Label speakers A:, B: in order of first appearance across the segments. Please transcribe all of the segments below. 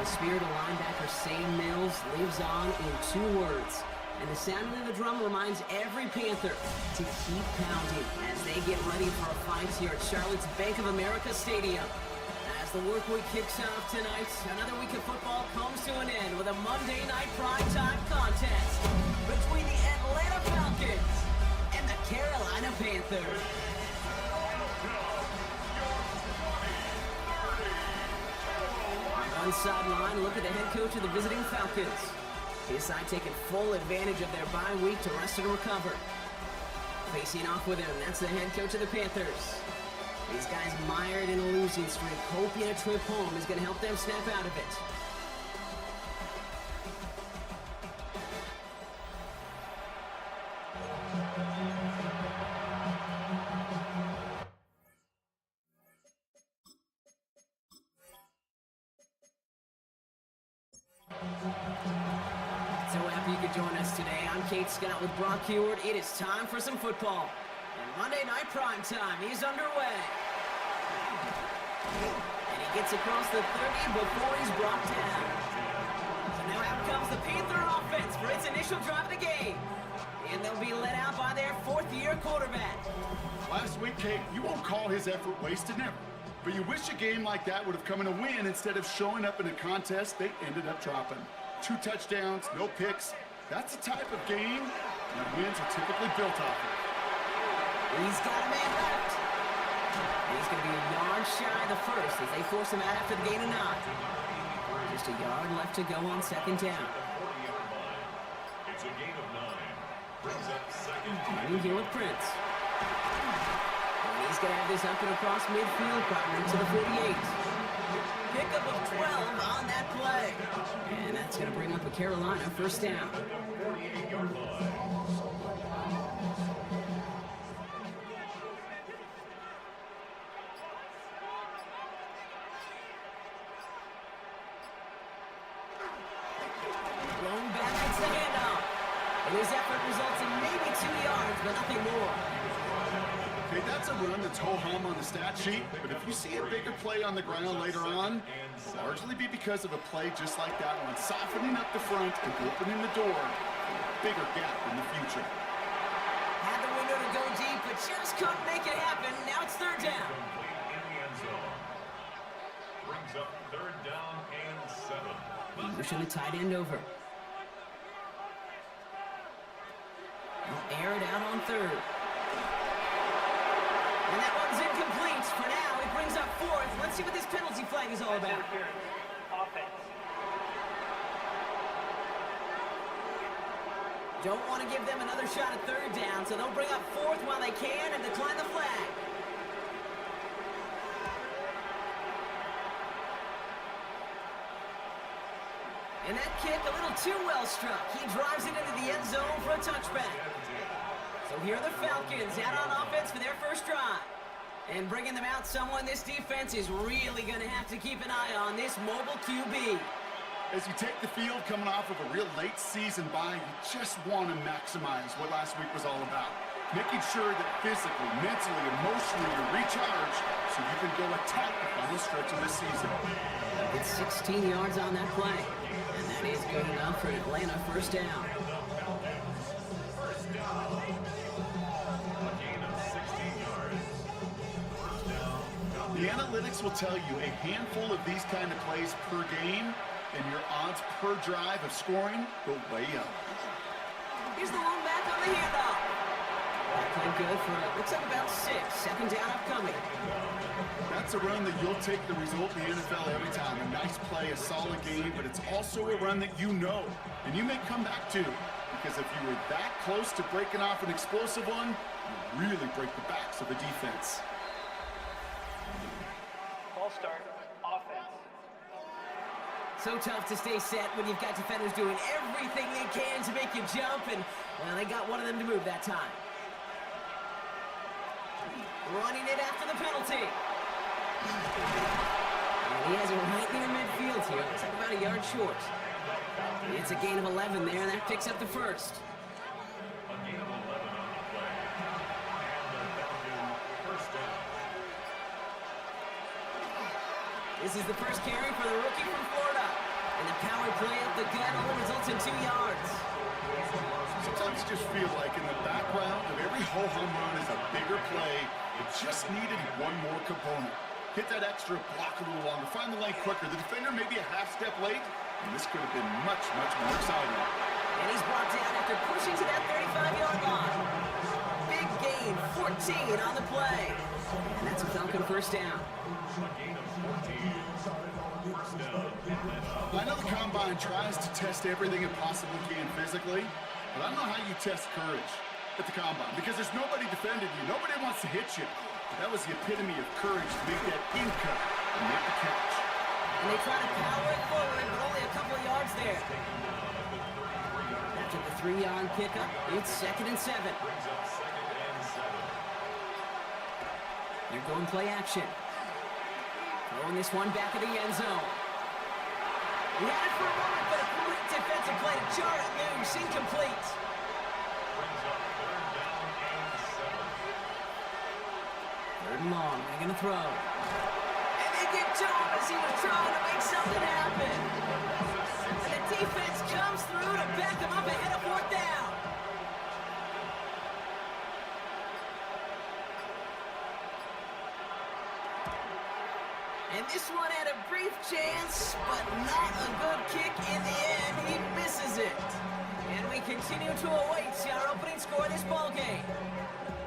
A: Spirit of linebacker Sam Mills lives on in 2 words. And the sound of the drum reminds every Panther to keep pounding as they get ready for a fight here at Charlotte's Bank of America Stadium. As the work week kicks off tonight, another week of football comes to an end with a Monday night primetime contest between the Atlanta Falcons and the Carolina Panthers. On sideline, look at the head coach of the visiting Falcons. His side taking full advantage of their bye week to rest and recover. Facing off with him, that's the head coach of the Panthers. These guys mired in a losing streak, hoping a trip home is going to help them snap out of it. So happy you could join us today. I'm Kate Scott with Brock Heward. It is time for some football. And Monday Night Prime Time is underway. And he gets across the 30 before he's brought down. So now out comes the Panther offense for its initial drive of the game. And they'll be led out by their 4th-year quarterback.
B: Last week, Kate, you won't call his effort wasted, never. But you wish a game like that would have come in a win instead of showing up in a contest they ended up dropping. 2 touchdowns, no picks. That's the type of game that wins are typically built off of.
A: He's got a man left. He's going to be a yard shy of the first as they force him out after the gain of 9. Just a yard left to go on 2nd down.
C: It's a gain of 9. Brings up 2nd.
A: Running here with Prince. And he's going to have this up and across midfield, partnering to the 48. Pickup of 12 on that play. And that's going to bring up a Carolina 1st down. Blown back, it's the handoff. And his effort results in maybe 2 yards, but nothing more.
B: Okay, that's a run that's ho-hum on the stat sheet, but if you see a bigger play on the ground later on, it'll largely be because of a play just like that one, softening up the front and opening the door for a bigger gap in the future.
A: Had the window to go deep, but just couldn't make it happen. Now it's 3rd down.
C: In the end zone. Brings up 3rd down and 7.
A: Pushing the tight end over. They'll air it out on 3rd. And that one's incomplete. For now, it brings up 4th. Let's see what this penalty flag is all about. Don't want to give them another shot at 3rd down, so they'll bring up 4th while they can and decline the flag. And that kick a little too well struck. He drives it into the end zone for a touchback. So here are the Falcons out on offense for their 1st drive. And bringing them out, someone this defense is really going to have to keep an eye on, this mobile QB.
B: As you take the field coming off of a real late season bye, you just want to maximize what last week was all about. Making sure that physically, mentally, emotionally you're recharged so you can go attack the final stretch of the season.
A: It's 16 yards on that play. And that is good enough for an Atlanta first down.
B: The analytics will tell you a handful of these kind of plays per game, and your odds per drive of scoring go way up.
A: Here's the one back on the handoff. That play good for, looks like about 6. Second down upcoming.
B: That's a run that you'll take the result in the NFL every time. A nice play, a solid game, but it's also a run that you know, and you may come back to. Because if you were that close to breaking off an explosive one, you really break the backs of the defense.
D: Ball start, offense.
A: So tough to stay set when you've got defenders doing everything they can to make you jump, and, well, they got one of them to move that time. Running it after the penalty. And he has it right near midfield here. Looks like about a yard short. It's a gain of 11 there, and that picks up the first.
C: A gain of 11 on the play. And the Falcons first down.
A: This is the first carry for the rookie from Florida. And the power play up the gut only results in 2 yards.
B: Sometimes you just feel like in the background of every home run is a bigger play. It just needed one more component. Hit that extra block a little longer. Find the lane quicker. The defender may be a half step late, and this could have been much, much more exciting.
A: And he's brought down after pushing to that 35-yard line. Big gain, 14 on the play. And that's a Falcon first down.
C: A gain of 14. First down.
B: I know the Combine tries to test everything it possibly can physically, but I don't know how you test courage at the Combine, because there's nobody defending you. Nobody wants to hit you. But that was the epitome of courage to make that in cut and make the catch.
A: And they try to power it forward, but only a couple of yards there. After the 3-yard pickup, it's 2nd and 7.
C: Brings up 2nd and 7.
A: They're going play action. Throwing this one back of the end zone. He had it for a moment, but a great defensive play to jar it loose, incomplete.
C: Brings up 3rd down and 7.
A: 3rd and long, they're going to throw. And they get to him as he was trying to make something happen. And the defense comes through to back him up ahead of 4th down. And this one had a brief chance, but not a good kick in the end. He misses it. And we continue to await our opening score of this ball game.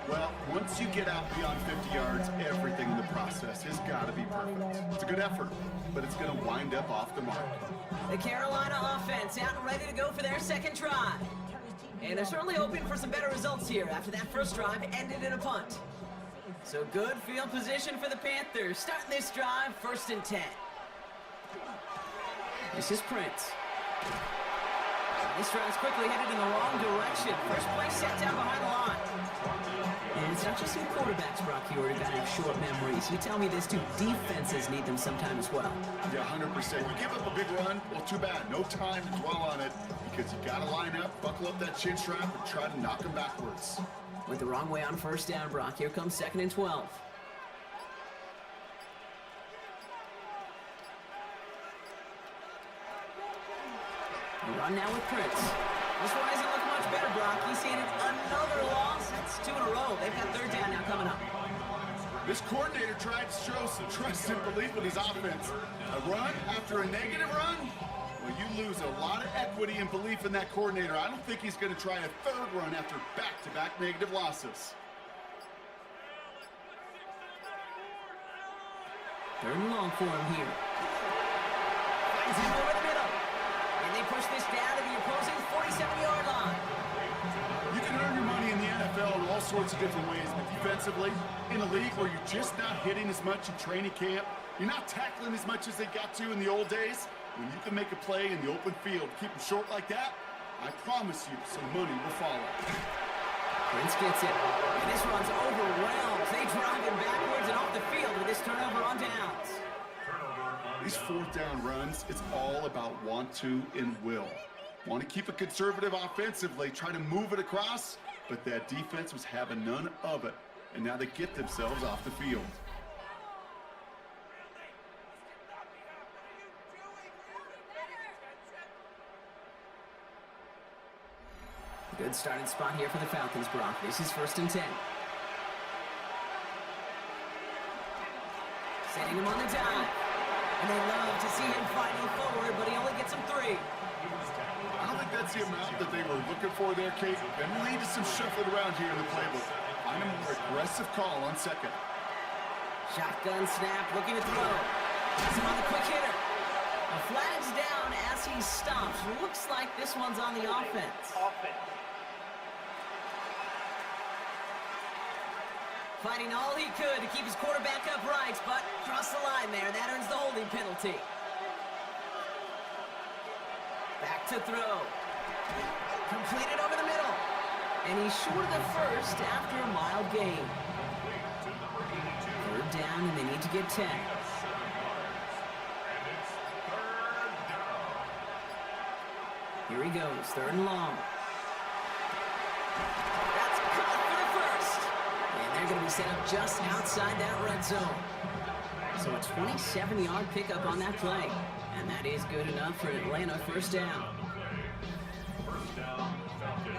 B: Well, once you get out beyond 50 yards, everything in the process has got to be perfect. It's a good effort, but it's going to wind up off the mark.
A: The Carolina offense out and ready to go for their second try. And they're certainly hoping for some better results here after that first drive ended in a punt. So good field position for the Panthers. Starting this drive, 1st and 10. This is Prince. This drive's quickly headed in the wrong direction. First play set down behind the line. And it's not just your quarterbacks, Brock, who are got short memories. You tell me this too. Defenses need them sometime as well.
B: Yeah, 100%. You give up a big run, well, too bad. No time to dwell on it, because you got to line up, buckle up that chin strap, and try to knock them backwards.
A: Went the wrong way on 1st down, Brock. Here comes 2nd and 12. Run now with Prince. This one doesn't look much better, Brock. He's seen another loss. That's 2 in a row. They've got 3rd down now coming up.
B: This coordinator tried to show some trust and belief in his offense. A run after a negative run? Well, you lose a lot of equity and belief in that coordinator. I don't think he's going to try a 3rd run after back-to-back negative losses.
A: 3rd and long for him here. Finds him over the middle. And they push this down to the opposing 47-yard line.
B: You can earn your money in the NFL in all sorts of different ways, but defensively, in a league where you're just not hitting as much in training camp, you're not tackling as much as they got to in the old days, when you can make a play in the open field, keep them short like that, I promise you some money will follow.
A: Prince gets it. And this runs overwhelmed. They drive him backwards and off the field with this turnover on downs.
C: Turnover on
B: These fourth down runs, it's all about want to and will. Want to keep it conservative offensively, try to move it across, but that defense was having none of it, and now they get themselves off the field.
A: Good starting spot here for the Falcons, Brock. This is 1st and 10. Setting him on the dive. And they love to see him fighting forward, but he only gets him 3.
B: I don't think that's the amount that they were looking for there, Kate. And lead to some shuffling around here in the playbook. Find a more aggressive call on 2nd.
A: Shotgun snap, looking to throw. Has him on the quick hitter. A flag's down as he stops. Looks like this one's on the offense. Fighting all he could to keep his quarterback upright, but crossed the line there. That earns the holding penalty. Back to throw. Completed over the middle. And he's short of the first after a mild gain. 3rd down, and they need to get 10. Here he goes, 3rd and long. That's caught for the first. And they're going to be set up just outside that red zone. So a 27-yard pickup on that play. And that is good enough for Atlanta 1st down.
C: First down, Falcons.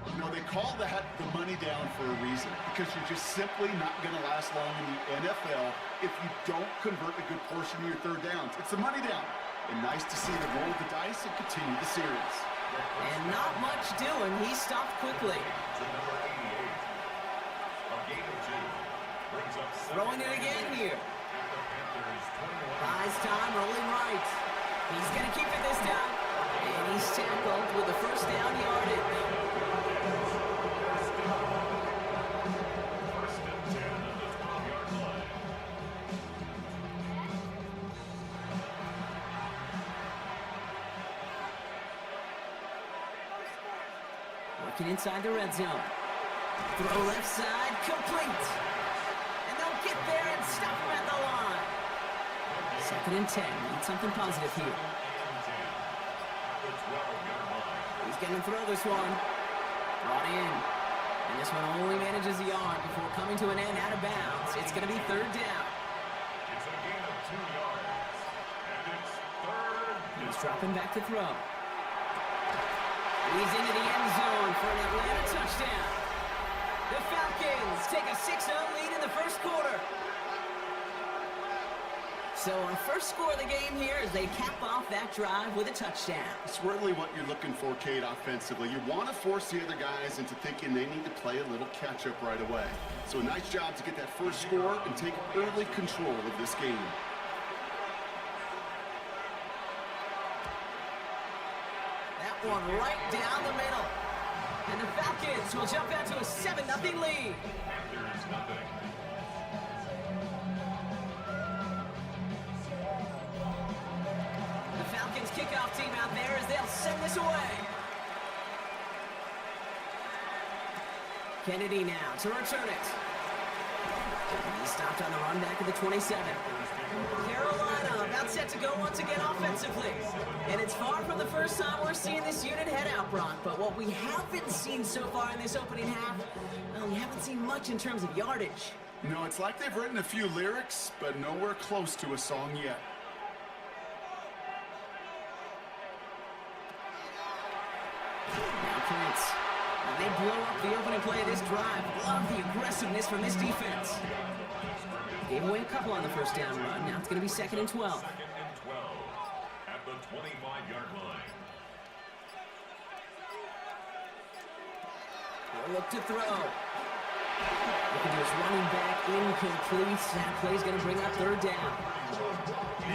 B: You know, they call that the money down for a reason, because you're just simply not going to last long in the NFL if you don't convert a good portion of your 3rd downs. It's the money down. And nice to see them roll the dice and continue the series.
A: And not much doing. He stopped quickly.
C: To number 88. A gain of 2. Brings up
A: Throwing it again here.
C: The Panthers 21.
A: Buys time, rolling right. He's going to keep it this time. And he's tackled with the 1st down yardage.
C: First and 10 at the 12-yard line.
A: Working inside the red zone. Throw left side, complete. And they'll get there and stop him at the line. 2nd and 10. Need something positive here. He's going to throw this one. Brought in. And this one only manages the yard before coming to an end out of bounds. It's going to be 3rd down.
C: It's a gain of 2 yards. And it's 3rd.
A: He's dropping back to throw. He's into the end zone for an Atlanta touchdown. The Falcons take a 6-0 lead in the 1st quarter. So our first score of the game here as they cap off that drive with a touchdown.
B: It's really what you're looking for, Kate, offensively. You want to force the other guys into thinking they need to play a little catch-up right away. So a nice job to get that first score and take early control of this game.
A: That one right down the middle. And the Falcons will jump out to a 7-0 lead.
C: Panthers nothing.
A: The Falcons kickoff team out there as they'll send this away. Kennedy now to return it. He stopped on the run back at the 27. Carolina about set to go once again offensively. And it's far from the first time we're seeing this unit head out, Brock. But what we haven't seen so far in this opening half, well, we haven't seen much in terms of yardage.
B: No, it's like they've written a few lyrics, but nowhere close to a song yet.
A: Now Prince. And they blow up the opening play of this drive. Love the aggressiveness from this defense. Gave away a couple on the first down run. Now it's going to be 2nd and 12.
C: 2nd and 12 at the 25-yard line.
A: They'll look to throw. Looking to his running back, incomplete. That play's going to bring up 3rd down.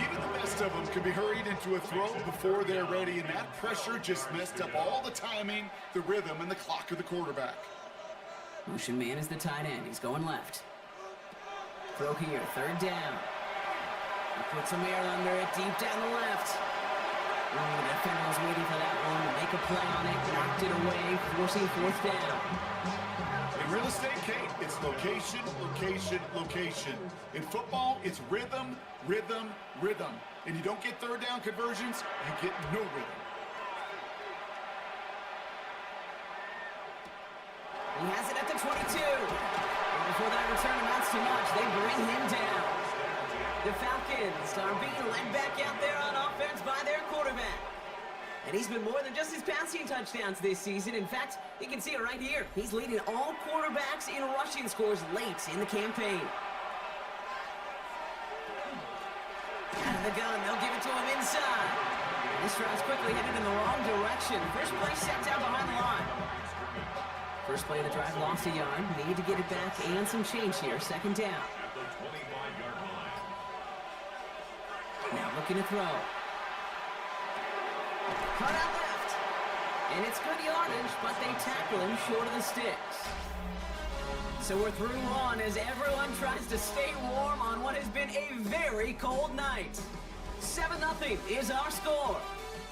B: Even the best of them can be hurried into a throw before they're ready, and that pressure just messed up all the timing, the rhythm, and the clock of the quarterback.
A: Motion man is the tight end. He's going left. Throw here, 3rd down. He puts some air under it, deep down the left. The defender was waiting for that one to make a play on it, knocked it away, forcing fourth down.
B: In real estate, Kate, it's location, location, location. In football, it's rhythm, rhythm, rhythm. And you don't get third down conversions, you get no rhythm.
A: He has it at the 22. And before that return amounts to much, they bring him down. The Falcons are being led back out there on offense by their quarterback. And he's been more than just his passing touchdowns this season. In fact, you can see it right here. He's leading all quarterbacks in rushing scores late in the campaign. Out of the gun, they'll give it to him inside. This drive's quickly headed in the wrong direction. First play set down behind the line. First play of the drive lost a yard. Need to get it back and some change here. Second down.
C: At the 25-yard line.
A: Now looking to throw. Cut out left. And it's good yardage, but they tackle him short of the sticks. So we're through one as everyone tries to stay warm on what has been a very cold night. 7-0 is our score.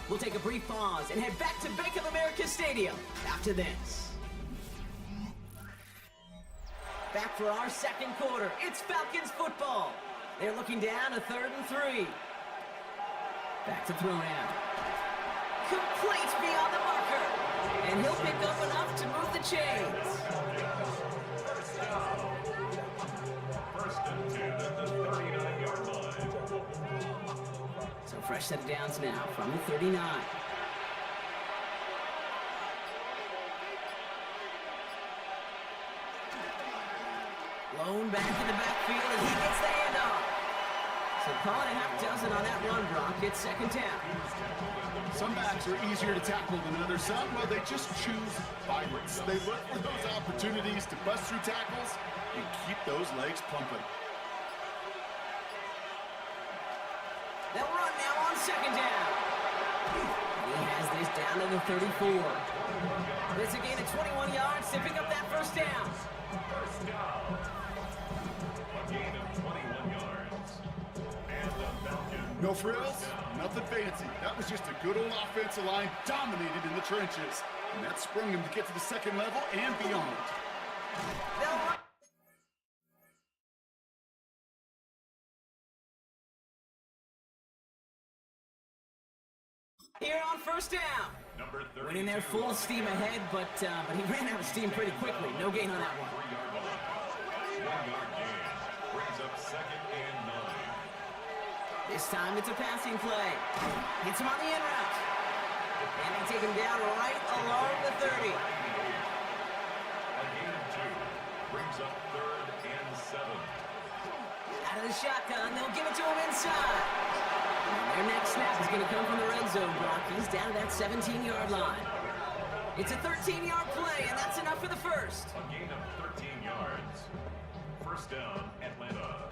A: We'll take a brief pause and head back to Bank of America Stadium after this. Back for our second quarter. It's Falcons football. They're looking down a 3rd and 3. Back to throw now. Complete beyond the marker. And he'll pick up enough to move the chains.
C: First and 10 at the 39-yard line.
A: So fresh set of downs now from the 39. Blown back in the backfield, and he gets the handoff. So call it a half dozen on that run, Brock. It's second down.
B: Some backs are easier to tackle than others. Some, well, they just choose violence. They look for those opportunities to bust through tackles and keep those legs pumping.
A: They'll run now on second down. He has this down to the 34. It's a gain of 21 yards to pick up that first down.
C: First down. A gain of 21 yards. And the Falcons.
B: No frills, nothing fancy. That was just a good old offensive line dominated in the trenches. And that sprung him to get to the second level and beyond.
A: They'll run. Here on first down.
C: Number 32.
A: Went in there full steam ahead, but he ran out of steam pretty quickly. No gain on that one.
C: 3-yard line. 1-yard gain. Brings up second and 9.
A: This time it's a passing play. Hits him on the in route. And they take him down right along the 30.
C: A gain of 2. Brings up 3rd and 7.
A: Out of the shotgun, they'll give it to him inside. And their next snap is going to come from the red zone, Brock. He's down to that 17-yard line. It's a 13-yard play, and that's enough for the first.
C: A gain of 13 yards. First down, Atlanta.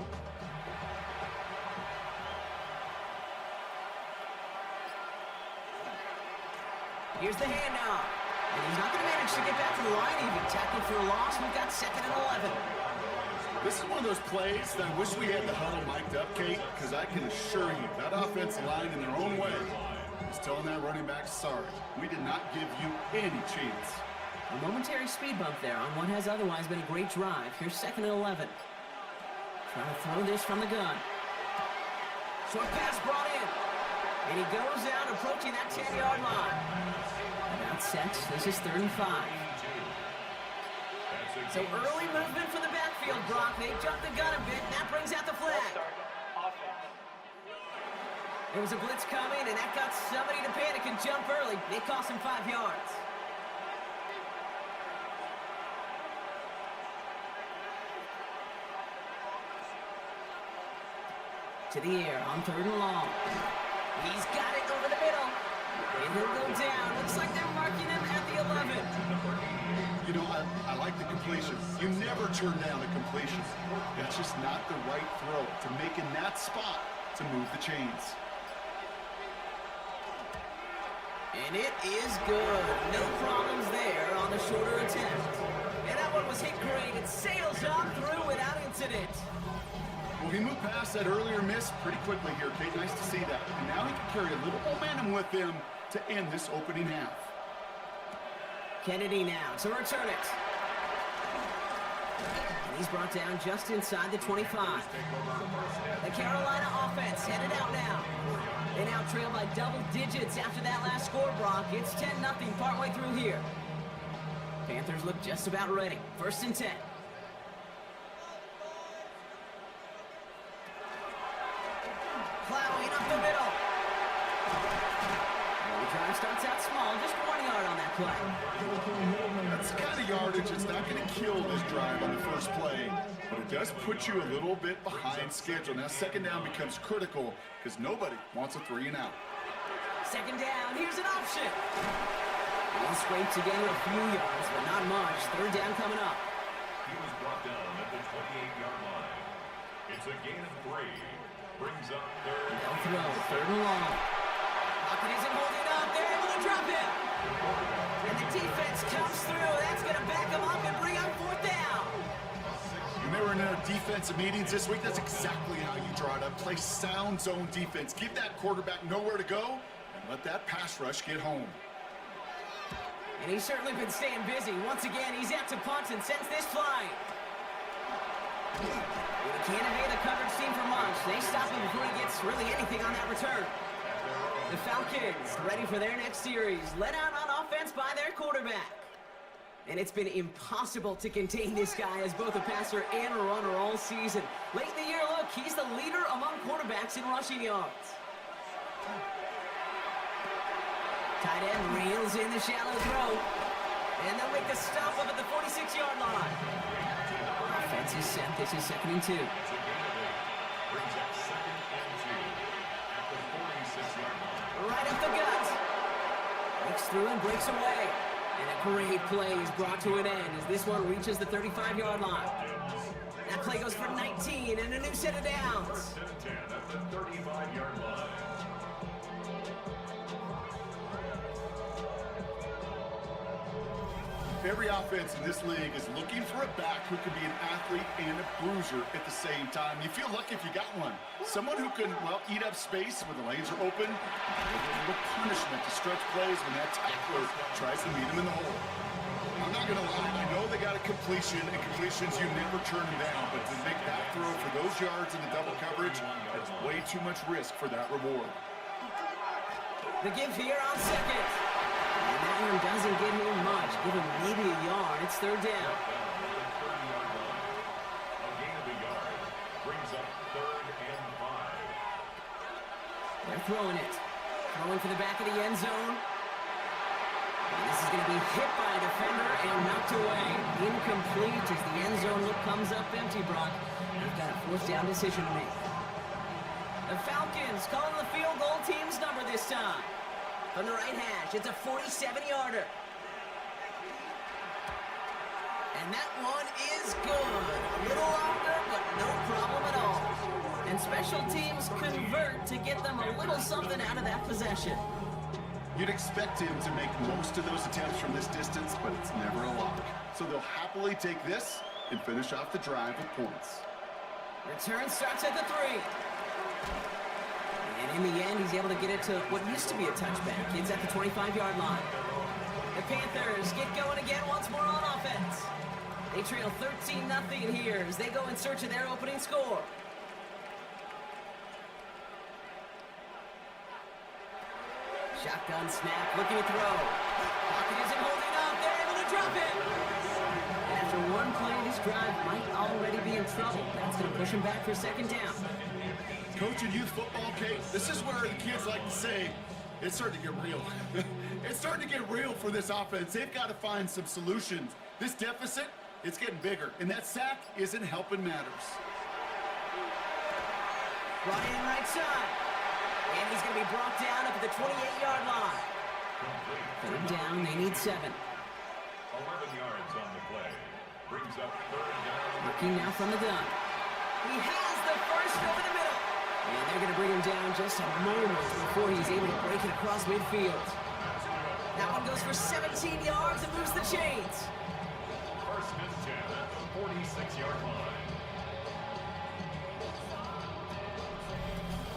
A: Here's the handoff. And he's not going to manage to get back to the line even. Tackled for a loss. We've got second and 11.
B: This is one of those plays that I wish we had the huddle mic'd up, Kate, because I can assure you that offensive line in their own way is telling that running back, sorry, we did not give you any chance.
A: A momentary speed bump there on what has otherwise been a great drive. Here's second and 11. Trying to throw this from the gun. Short pass brought in. And he goes out approaching that 10-yard line. About set. This is 3rd and 5. So early movement for the backfield, Brock. They jumped the gun a bit, and that brings out the flag.
D: Start offense.
A: There was a blitz coming, and that got somebody to panic and jump early. It cost him 5 yards. To the air on 3rd and long. He's got it over the middle. And he'll go down. Looks like they're marking him at the 11.
B: You know, I like the completion. You never turn down a completion. That's just not the right throw to make in that spot to move the chains.
A: And it is good. No problems there on the shorter attempt. And that one was hit great. It sails on through without incident.
B: Well, he moved past that earlier miss pretty quickly here, Kate. Nice to see that. And now he can carry a little momentum with him to end this opening half.
A: Kennedy now to return it. And he's brought down just inside the 25. The Carolina offense headed out now. They now trail by double digits after that last score, Brock. It's 10-0 partway through here. Panthers look just about ready. 1st and 10. Plowing up the middle. The drive starts out small, just 1 yard on that play.
B: That's the kind of yardage that's not going to kill this drive on the first play, but it does put you a little bit behind schedule. Now, 2nd down becomes critical because nobody wants a 3 and out.
A: 2nd down, here's an option. He scraped to gain a few yards, but not much. 3rd down coming up.
C: He was brought down at the 28-yard line. It's a gain of 3. Brings up 3rd.
A: They'll throw, 3rd and long. Pocket isn't holding up. They're able to drop him. And the defense comes through. That's going to back him up and bring up 4th down.
B: When they were in their defensive meetings this week, that's exactly how you draw it up. Play sound zone defense. Give that quarterback nowhere to go and let that pass rush get home.
A: And he's certainly been staying busy. Once again, he's out to punt and sends this flying. They can't evade the coverage team for much. They stop him before he gets really anything on that return. The Falcons ready for their next series. Let out on offense by their quarterback. And it's been impossible to contain this guy as both a passer and a runner all season. Late in the year, look, he's the leader among quarterbacks in rushing yards. Tight end reels in the shallow throw. And they'll make the stop up at the 46-yard line. Offense is set. This is 2nd and 2.
C: Brings up 2nd and 2 at the 46-yard line.
A: Right up the gut. Breaks through and breaks away. And a great play is brought to an end as this one reaches the 35-yard line. That play goes for 19 and a new set of downs.
C: 1st and 10 at the 35-yard line.
B: Every offense in this league is looking for a back who can be an athlete and a bruiser at the same time. You feel lucky if you got one. Someone who can, well, eat up space when the lanes are open. A little punishment to stretch plays when that tackler tries to meet him in the hole. I'm not going to lie. I know they got a completion, and completions, you never turn them down. But to make that throw for those yards in the double coverage, that's way too much risk for that reward.
A: The give here on 2nd. And that one doesn't give him much. Give him maybe a yard. It's 3rd down.
C: A gain of a yard. Brings up 3rd and 5.
A: They're throwing it. Throwing for the back of the end zone. And this is going to be hit by a defender and knocked away. Incomplete as the end zone look comes up empty, Brock. They've got a 4th down decision to make. The Falcons calling the field goal team's number this time. From the right hash, it's a 47-yarder. And that one is good. A little longer, but no problem at all. And special teams convert to get them a little something out of that possession.
B: You'd expect him to make most of those attempts from this distance, but it's never a lock. So they'll happily take this and finish off the drive with points.
A: Return starts at the 3. And in the end, he's able to get it to what used to be a touchback. It's at the 25-yard line. The Panthers get going again once more on offense. They trail 13-0 here as they go in search of their opening score. Shotgun snap, looking to throw. Pocket isn't holding up. They're able to drop it. And after one play, this drive might already be in trouble. That's going to push him back for 2nd down.
B: Coaching youth football, Kate, this is where the kids like to say, it's starting to get real. It's starting to get real for this offense. They've got to find some solutions. This deficit, it's getting bigger, and that sack isn't helping matters.
A: Ryan right side. And he's going to be brought down up at the 28-yard line. 3rd down, they need 7.
C: 11 yards on the play. Brings up 3rd down.
A: Looking now from the gun. He has the first over the middle. And they're going to bring him down just a moment before he's able to break it across midfield. That one goes for 17 yards and moves the chains.
C: 1st and 10 at the 46-yard line.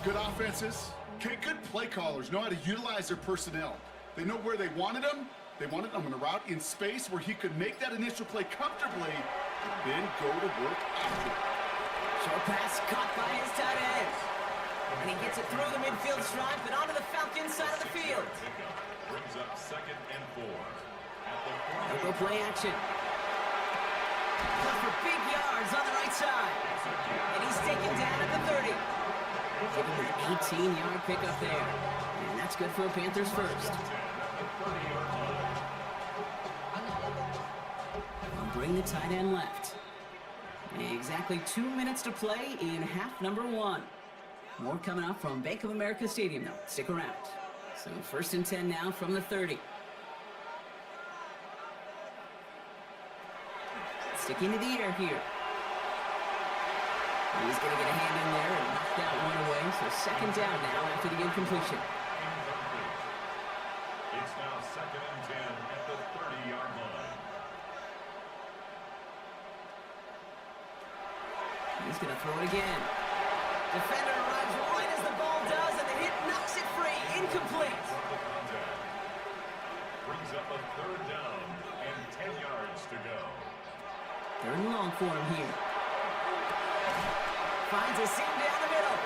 B: Good offenses. Okay, good play callers know how to utilize their personnel. They know where they wanted them. They wanted him on a route in space where he could make that initial play comfortably and then go to work after.
A: Short pass caught by his tight end. And he gets it through the midfield stripe and onto the Falcons side of the field.
C: Brings up 2nd and 4.
A: They'll go play action. Goes for big yards on the right side. And he's taken down at the 30. Give him an 18-yard pickup there. And that's good for a Panthers first. I'll bring the tight end left. Exactly 2 minutes to play in half number 1. More coming up from Bank of America Stadium, though. Stick around. So 1st and 10 now from the 30. Sticking to the air here. He's going to get a hand in there and knock that one away. So 2nd down now after the incompletion.
C: It's now 2nd and 10 at the 30-yard line.
A: He's going to throw it again. Defender arrives right as the ball does, and the hit knocks it free. Incomplete.
C: Brings up a 3rd down and 10 yards to go.
A: 3rd and long for him here. Finds a seam down the middle.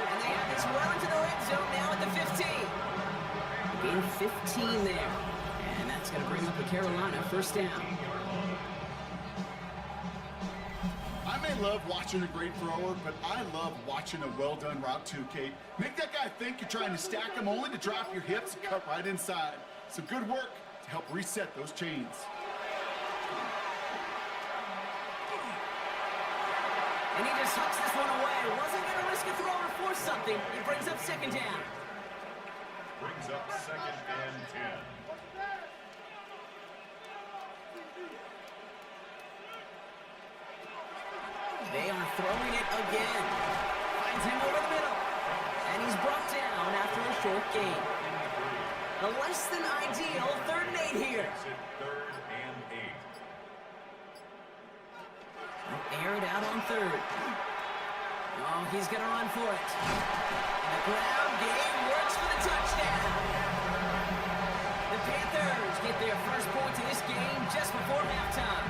A: And they have this well into the red zone now at the 15. Gain 15 there. And that's going to bring up a Carolina 1st down.
B: I may love watching a great thrower, but I love watching a well-done route too, Kate. Make that guy think you're trying to stack him only to drop your hips and cut right inside. Some good work to help reset those chains.
A: And he just hucks this one away. Wasn't going to risk a throw or force something. It brings up 2nd down.
C: Brings up 2nd and 10.
A: They are throwing it again. Finds him over the middle. And he's brought down after a short gain. A less than ideal 3rd and 8 here.
C: 3rd and 8.
A: Air it out on 3rd. Oh, he's going to run for it. And the ground game works for the touchdown. The Panthers get their first points of this game just before halftime.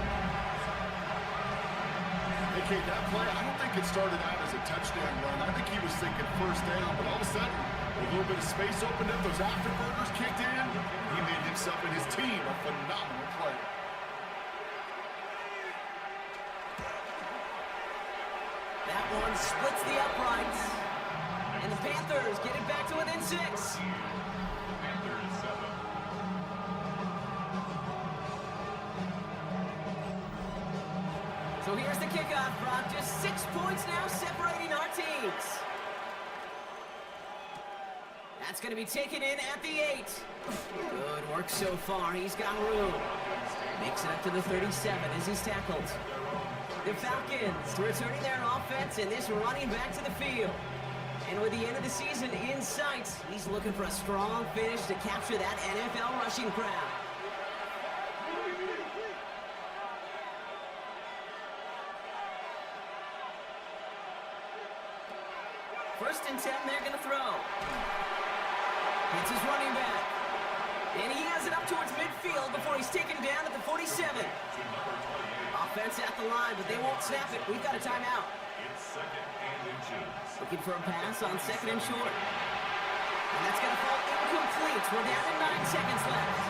B: Hey, Kate, that play, I don't think it started out as a touchdown run. I think he was thinking 1st down, but all of a sudden, a little bit of space opened up, those afterburners kicked in. He made himself and his team a phenomenal play.
A: That one splits the uprights. And the Panthers get it back to within 6.
C: Panthers 7.
A: So here's the kickoff, Brock. Just 6 points now separating our teams. That's going to be taken in at the 8. Good work so far. He's got room. Makes it up to the 37 as he's tackled. The Falcons returning their offense and this running back to the field. And with the end of the season in sight, he's looking for a strong finish to capture that NFL rushing crowd. First and 10, they're going to throw. It's his running back. And he has it up towards midfield before he's taken down at the 47. Offense at the line, but they won't snap it. We've got a timeout.
C: It's 2nd and inches.
A: Looking for a pass on 2nd and short. And that's going to fall incomplete. We're down to 9 seconds left.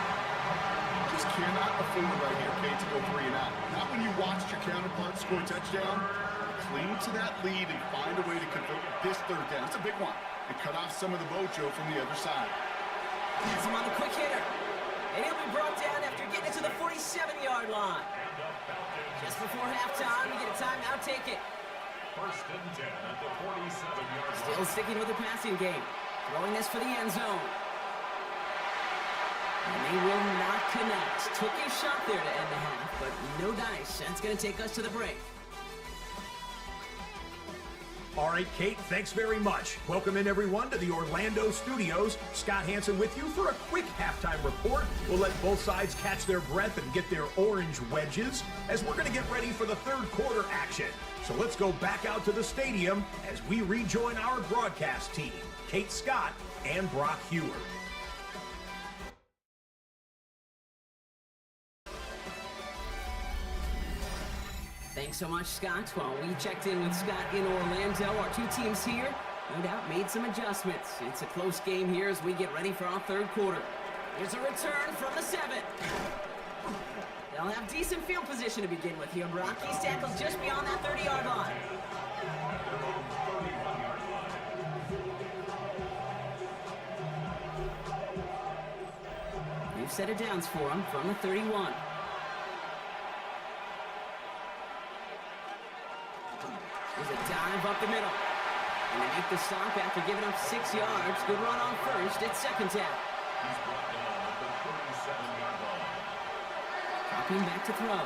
B: Just cannot afford right here, Kate, to go 3 and out. Not when you watched your counterpart score a touchdown. Cling to that lead and find a way to convert this 3rd down. It's a big one. And cut off some of the mojo from the other side.
A: He's him on the quick hitter. And he'll be brought down after getting it to the 47-yard line. Just before halftime, we get a timeout, take it.
C: 1st and 10 at the 47-yard line.
A: Still sticking with the passing game. Throwing this for the end zone. And they will not connect. Took a shot there to end the half, but no dice. That's going to take us to the break.
E: All right, Kate, thanks very much. Welcome in, everyone, to the Orlando studios. Scott Hansen with you for a quick halftime report. We'll let both sides catch their breath and get their orange wedges as we're going to get ready for the third quarter action. So let's go back out to the stadium as we rejoin our broadcast team, Kate Scott and Brock Hewer.
A: Thanks so much, Scott. While we checked in with Scott in Orlando, our two teams here, no doubt, made some adjustments. It's a close game here as we get ready for our third quarter. Here's a return from the 7. They'll have decent field position to begin with here. Brock, he's tackled just beyond that 30-yard line. We've set it downs for him from the 31. There's a dive up the middle. And they make the stop after giving up 6 yards. Good run on first. It's second down.
C: He's brought down at the 37-yard line.
A: Dropping back to throw.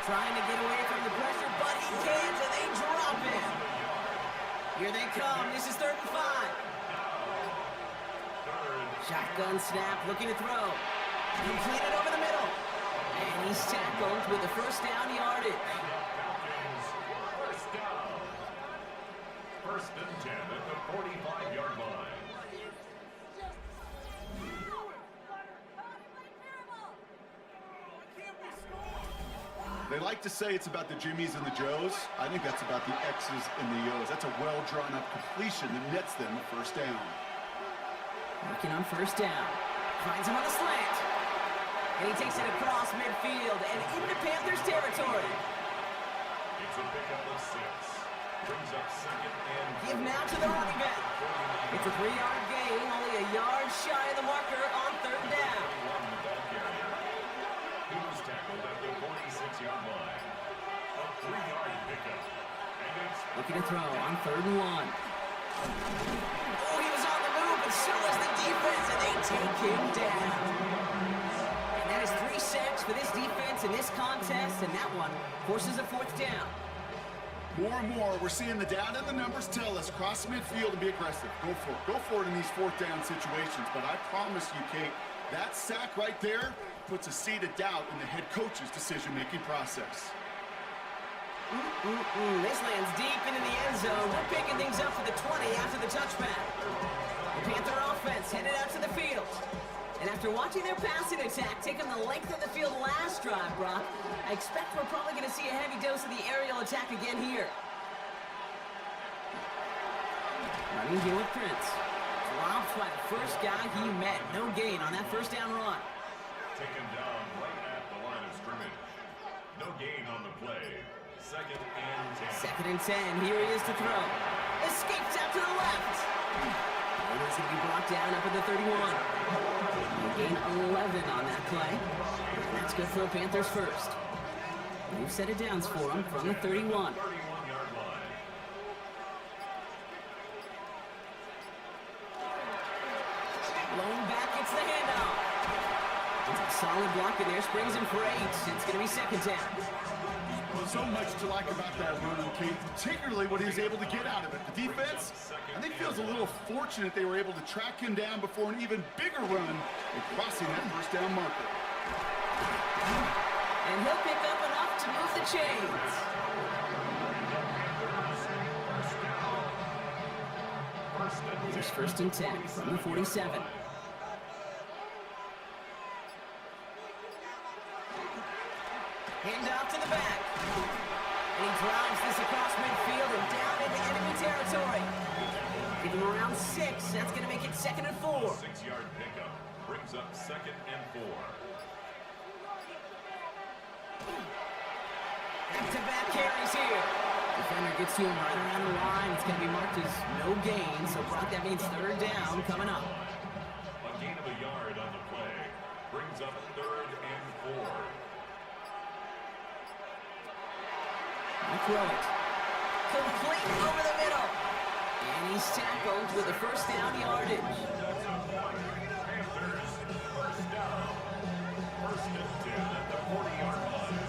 A: Trying to get away from the pressure, but he can't, and they drop him. Here they come. This is 3rd and 5. Shotgun snap, looking to throw. Completed over the middle. And he's tackled with the first down yardage.
C: First and 10 at the 45-yard line.
B: They like to say it's about the Jimmies and the Joes. I think that's about the X's and the O's. That's a well-drawn-up completion that nets them the first down.
A: Working on first down. Finds him on a slant. And he takes it across midfield and into Panthers territory.
C: It's a pickup of 6. Brings up second and
A: Give now to the running back. It's a 3-yard gain, only a yard shy of the marker on 3rd down.
C: He was tackled at the 46-yard line. A 3-yard pickup. And it's
A: Looking to throw on 3rd and 1. Oh, he was on the move, but so was the defense, and they take him down. And that is 3 sacks for this defense in this contest, and that one forces a 4th down.
B: More and more, we're seeing the data and the numbers tell us cross midfield and be aggressive. Go for it. Go for it in these 4th down situations. But I promise you, Kate, that sack right there puts a seed of doubt in the head coach's decision-making process.
A: This lands deep into the end zone. We're picking things up for the 20 after the touchback. The Panther offense headed out to the field. And after watching their passing attack taking the length of the field last drive, Brock, I expect we're probably going to see a heavy dose of the aerial attack again here. Running here with Prince. Dropped by the first guy he met. No gain on that first down run.
C: taken down right at the line of scrimmage. No gain on the play. Second and 10.
A: Second and 10. Here he is to throw. Escapes out to the left. And it's going to be brought down up at the 31. Gain 11 on that play. And that's good for the Panthers first. We've set it downs for him from the 31.
C: 31-yard line.
A: Blowing back, it's the handoff. It's a solid block in there. Springs him for 8. It's going to be second down.
B: So much to like about that run, Kate, particularly what he was able to get out of it. The defense, I think, feels a little fortunate they were able to track him down before an even bigger run and crossing that first down marker.
A: And he'll pick up enough to move the chains. Here's first and 10 from the 47. Hand off to the back. And he drives this across midfield and down into enemy territory. Give him around 6. That's going to make it second and 4.
C: 6-yard pickup brings up second and 4.
A: Back-to-back carries here. Defender gets to him right around the line. It's going to be marked as no gain. So Brock, that means third down coming up.
C: A gain of a yard on the play brings up third and 4.
A: I'll throw it. Complete over the middle. And he's tackled with the first down yardage.
C: Panthers first down. First and 10 at the 40-yard line.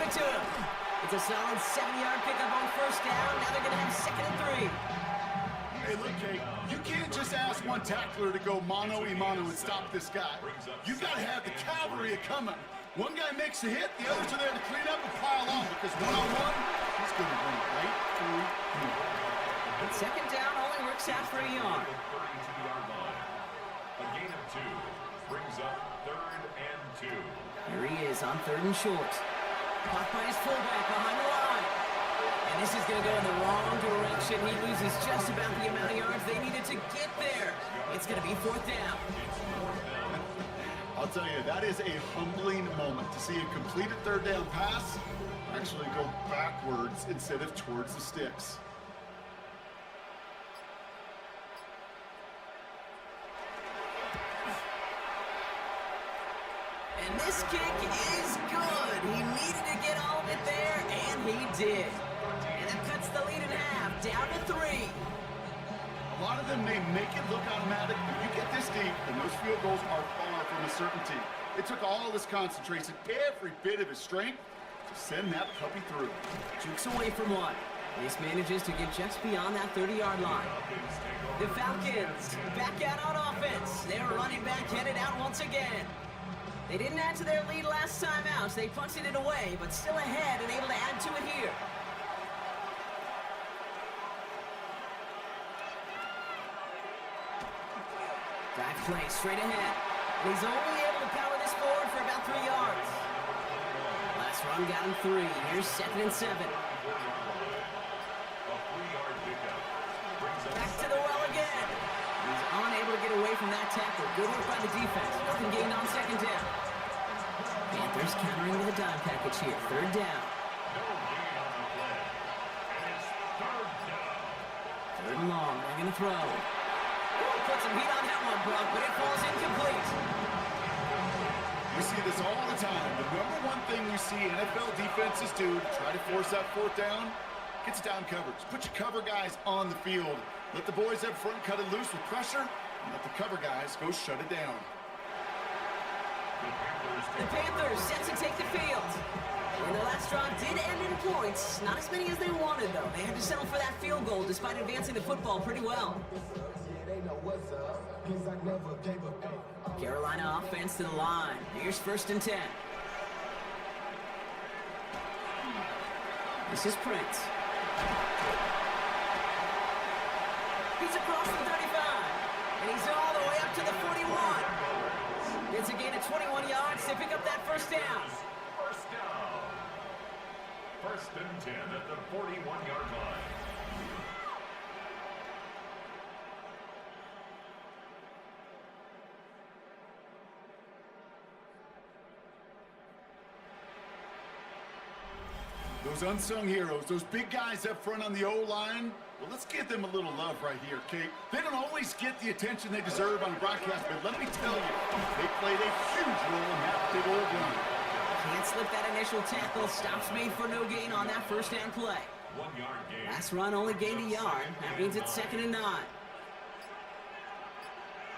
A: it to him. It's a solid 7-yard pickup on first down. Now they're going to have 2nd and 3.
B: Hey, look, Kate, you can't just ask one tackler to go mano-a-mano and stop this guy. You got to have the cavalry coming. One guy makes a hit, the others are there to clean up and pile on, because one-on-one, he's going to run right through you.
A: And 2nd down only works out for a yard.
C: 32-yard line. A gain of 2 brings up 3rd and 2.
A: Here he is on 3rd and short. Caught by his fullback behind the line. And this is going to go in the wrong direction. He loses just about the amount of yards they needed to get there. It's going to be 4th down.
B: I'll tell you, that is a humbling moment to see a completed 3rd down pass actually go backwards instead of towards the sticks.
A: And this kick is good. He needed to get all of it there, and he did. And that cuts the lead in half, down to 3.
B: A lot of them may make it look automatic, but you get this deep, and those field goals are far from a certainty. It took all his concentration, every bit of his strength, to send that puppy through.
A: Jukes away from one. This manages to get just beyond that 30-yard line. The Falcons back out on offense. Their running back headed out once again. They didn't add to their lead last time out, so they punted it away, but still ahead and able to add to it here. Drive play straight ahead. And he's only able to power this forward for about 3 yards. Last run got him 3. Here's 2nd and 7. Back to the well again. He's unable to get away from that tackle. Good work by the defense. Nothing gained on 2nd down. Panthers countering with a dime package here. 3rd down. Third and long. They're going to throw. Put some heat on that one, Brock, but it falls incomplete.
B: We see this all the time. The number one thing we see NFL defenses do to try to force that 4th down, gets down coverage. Put your cover guys on the field. Let the boys up front cut it loose with pressure, and let the cover guys go shut it down.
A: The Panthers set to take the field. And the last drive did end in points. Not as many as they wanted, though. They had to settle for that field goal despite advancing the football pretty well. Carolina offense to the line. Here's 1st and 10. This is Prince. He's across the 35. And he's all the way up to the 41. It's a gain of 21 yards to pick up that 1st down.
C: First down. 1st and 10 at the 41-yard line.
B: Those unsung heroes, those big guys up front on the O-line, well, let's give them a little love right here, Kate. They don't always get the attention they deserve on broadcast, but let me tell you, they played a huge role in that big old run.
A: Can't slip that initial tackle. Stops made for no gain on that 1st down play.
C: 1-yard gain.
A: Last run only gained a yard. That means it's 2nd and 9.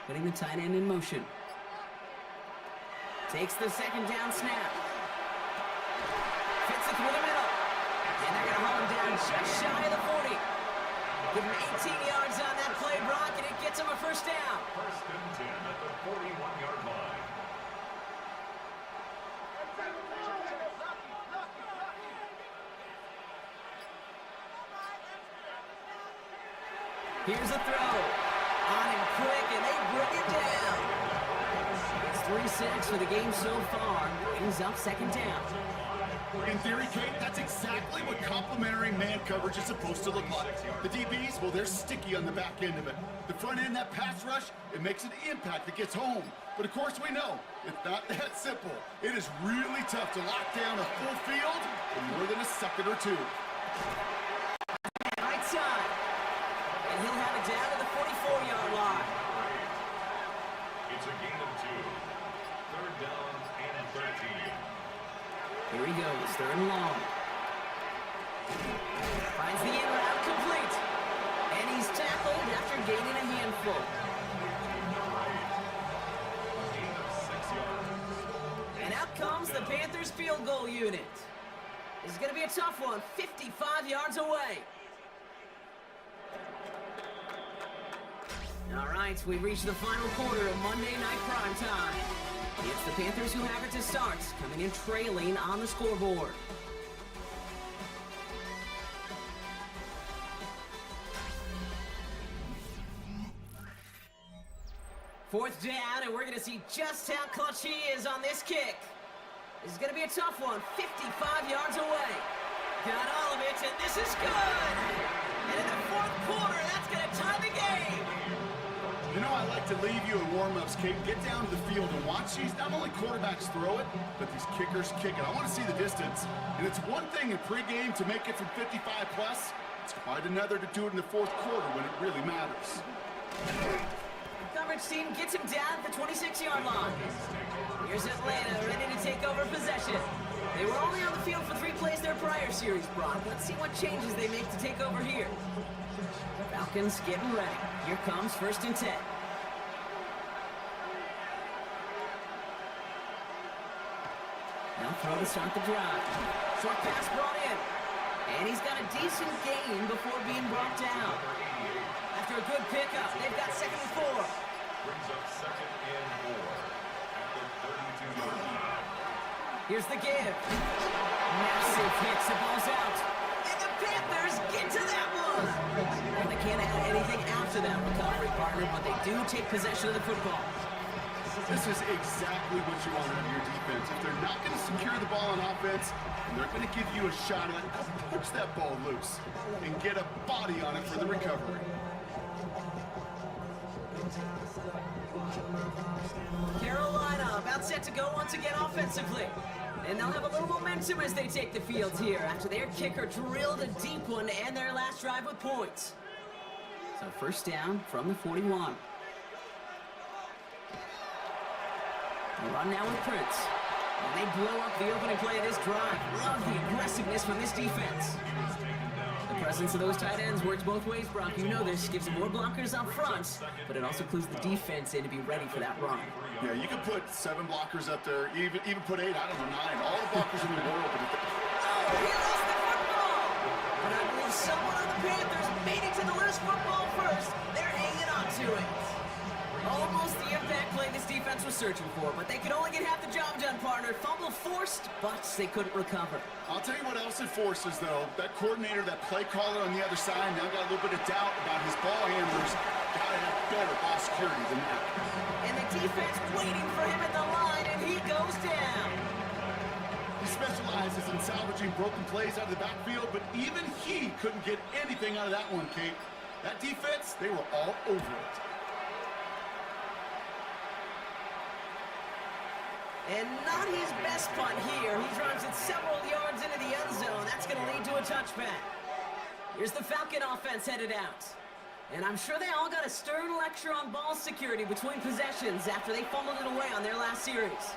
A: Putting the tight end in motion. Takes the 2nd down snap. Fits it through the middle. And they're going to haul him down just shy of the 40. Give him 18 yards on that play, Brock, and it gets him a 1st down.
C: 1st and 10 at the 41-yard line.
A: Here's a throw. On him quick, and they bring it down. It's 3 sacks for the game so far. Brings up 2nd down.
B: In theory, Kate, that's exactly what complementary man coverage is supposed to look like. The DBs, well, they're sticky on the back end of it. The front end, that pass rush, it makes an impact that gets home. But of course we know, it's not that simple. It is really tough to lock down a full field in more than a second or two.
A: Right side. And he'll have it down to the 44-yard line.
C: It's a gain of 2. 3rd down and 13.
A: Here he goes, 3rd and long. Finds the in route complete. And he's tackled after gaining a handful.
C: Gain of 6 yards.
A: And out comes the Panthers field goal unit. tough one, 55 yards away. All right, we've reached the final quarter of Monday Night Primetime. It's the Panthers who have it to start, coming in trailing on the scoreboard. Fourth down, and we're going to see just how clutch he is on this kick. This is going to be a tough one, 55 yards away. Got all of it, and this is good! And in the fourth quarter, that's going to tie the game!
B: You know, I like to leave you in warm-ups, Kate. Get down to the field and watch these. Not only quarterbacks throw it, but these kickers kick it. I want to see the distance. And it's one thing in pregame to make it from 55+. It's quite another to do it in the fourth quarter when it really matters.
A: Coverage team gets him down at the 26-yard line. Here's Atlanta ready to take over possession. They were only on the field for 3 plays their prior series, Brock. Let's see what changes they make to take over here. Falcons getting ready. Here comes 1st and 10. Now throw to start the drive. Short pass brought in. And he's got a decent gain before being brought down. After a good pickup, they've got 2nd and 4.
C: Brings up 2nd and 4 at the 32-yard line.
A: Here's the give. Massive hits, the ball's out. And the Panthers get to that one. And they can't add anything after that recovery, partner, but they do take possession of the football.
B: This is exactly what you want out of your defense. If they're not going to secure the ball on offense, and they're going to give you a shot at, push that ball loose and get a body on it for the recovery.
A: Carolina about set to go once again offensively. And they'll have a little momentum as they take the field here after their kicker drilled a deep one to end their last drive with points. So 1st down from the 41. We'll run now with Prince. And they blow up the opening play of this drive. Love the aggressiveness from this defense. The presence of those tight ends works both ways, Brock. You know this. Gives them more blockers up front, but it also clues the defense in to be ready for that run.
B: Yeah, you can put 7 blockers up there, even put 8, I don't know, 9, all the blockers in the world. But
A: oh, he lost the football! But I believe someone on the Panthers made it to the loose football first. They're hanging on to it. Almost the impact play this defense was searching for, but they could only get half the job done, partner. Fumble forced, but they couldn't recover.
B: I'll tell you what else it forces, though. That coordinator, that play caller on the other side, now got a little bit of doubt about his ball handlers. Gotta have better ball security than that.
A: And the defense waiting for him at the line, and he goes down.
B: He specializes in salvaging broken plays out of the backfield, but even he couldn't get anything out of that one, Kate. That defense, they were all over it.
A: And not his best punt here. He drives it several yards into the end zone. That's going to lead to a touchback. Here's the Falcon offense headed out. And I'm sure they all got a stern lecture on ball security between possessions after they fumbled it away on their last series.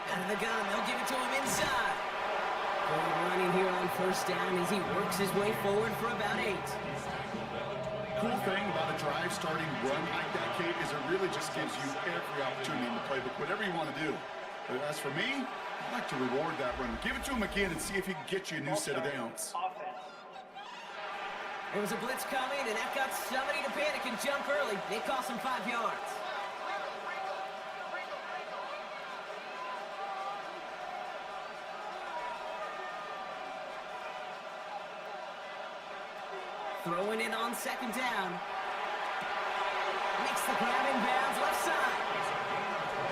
A: Out of the gun, they'll give it to him inside. Good running here on 1st down as he works his way forward for about 8.
B: Cool thing about a drive starting run like that, Kate, is it really just gives you every opportunity in the playbook, whatever you want to do. But as for me, I'd like to reward that run. Give it to him again and see if he can get you a new set of downs.
A: There was a blitz coming, and that got somebody to panic and jump early. It cost him 5 yards. Throwing it on 2nd down. Makes the grab in bounds left side.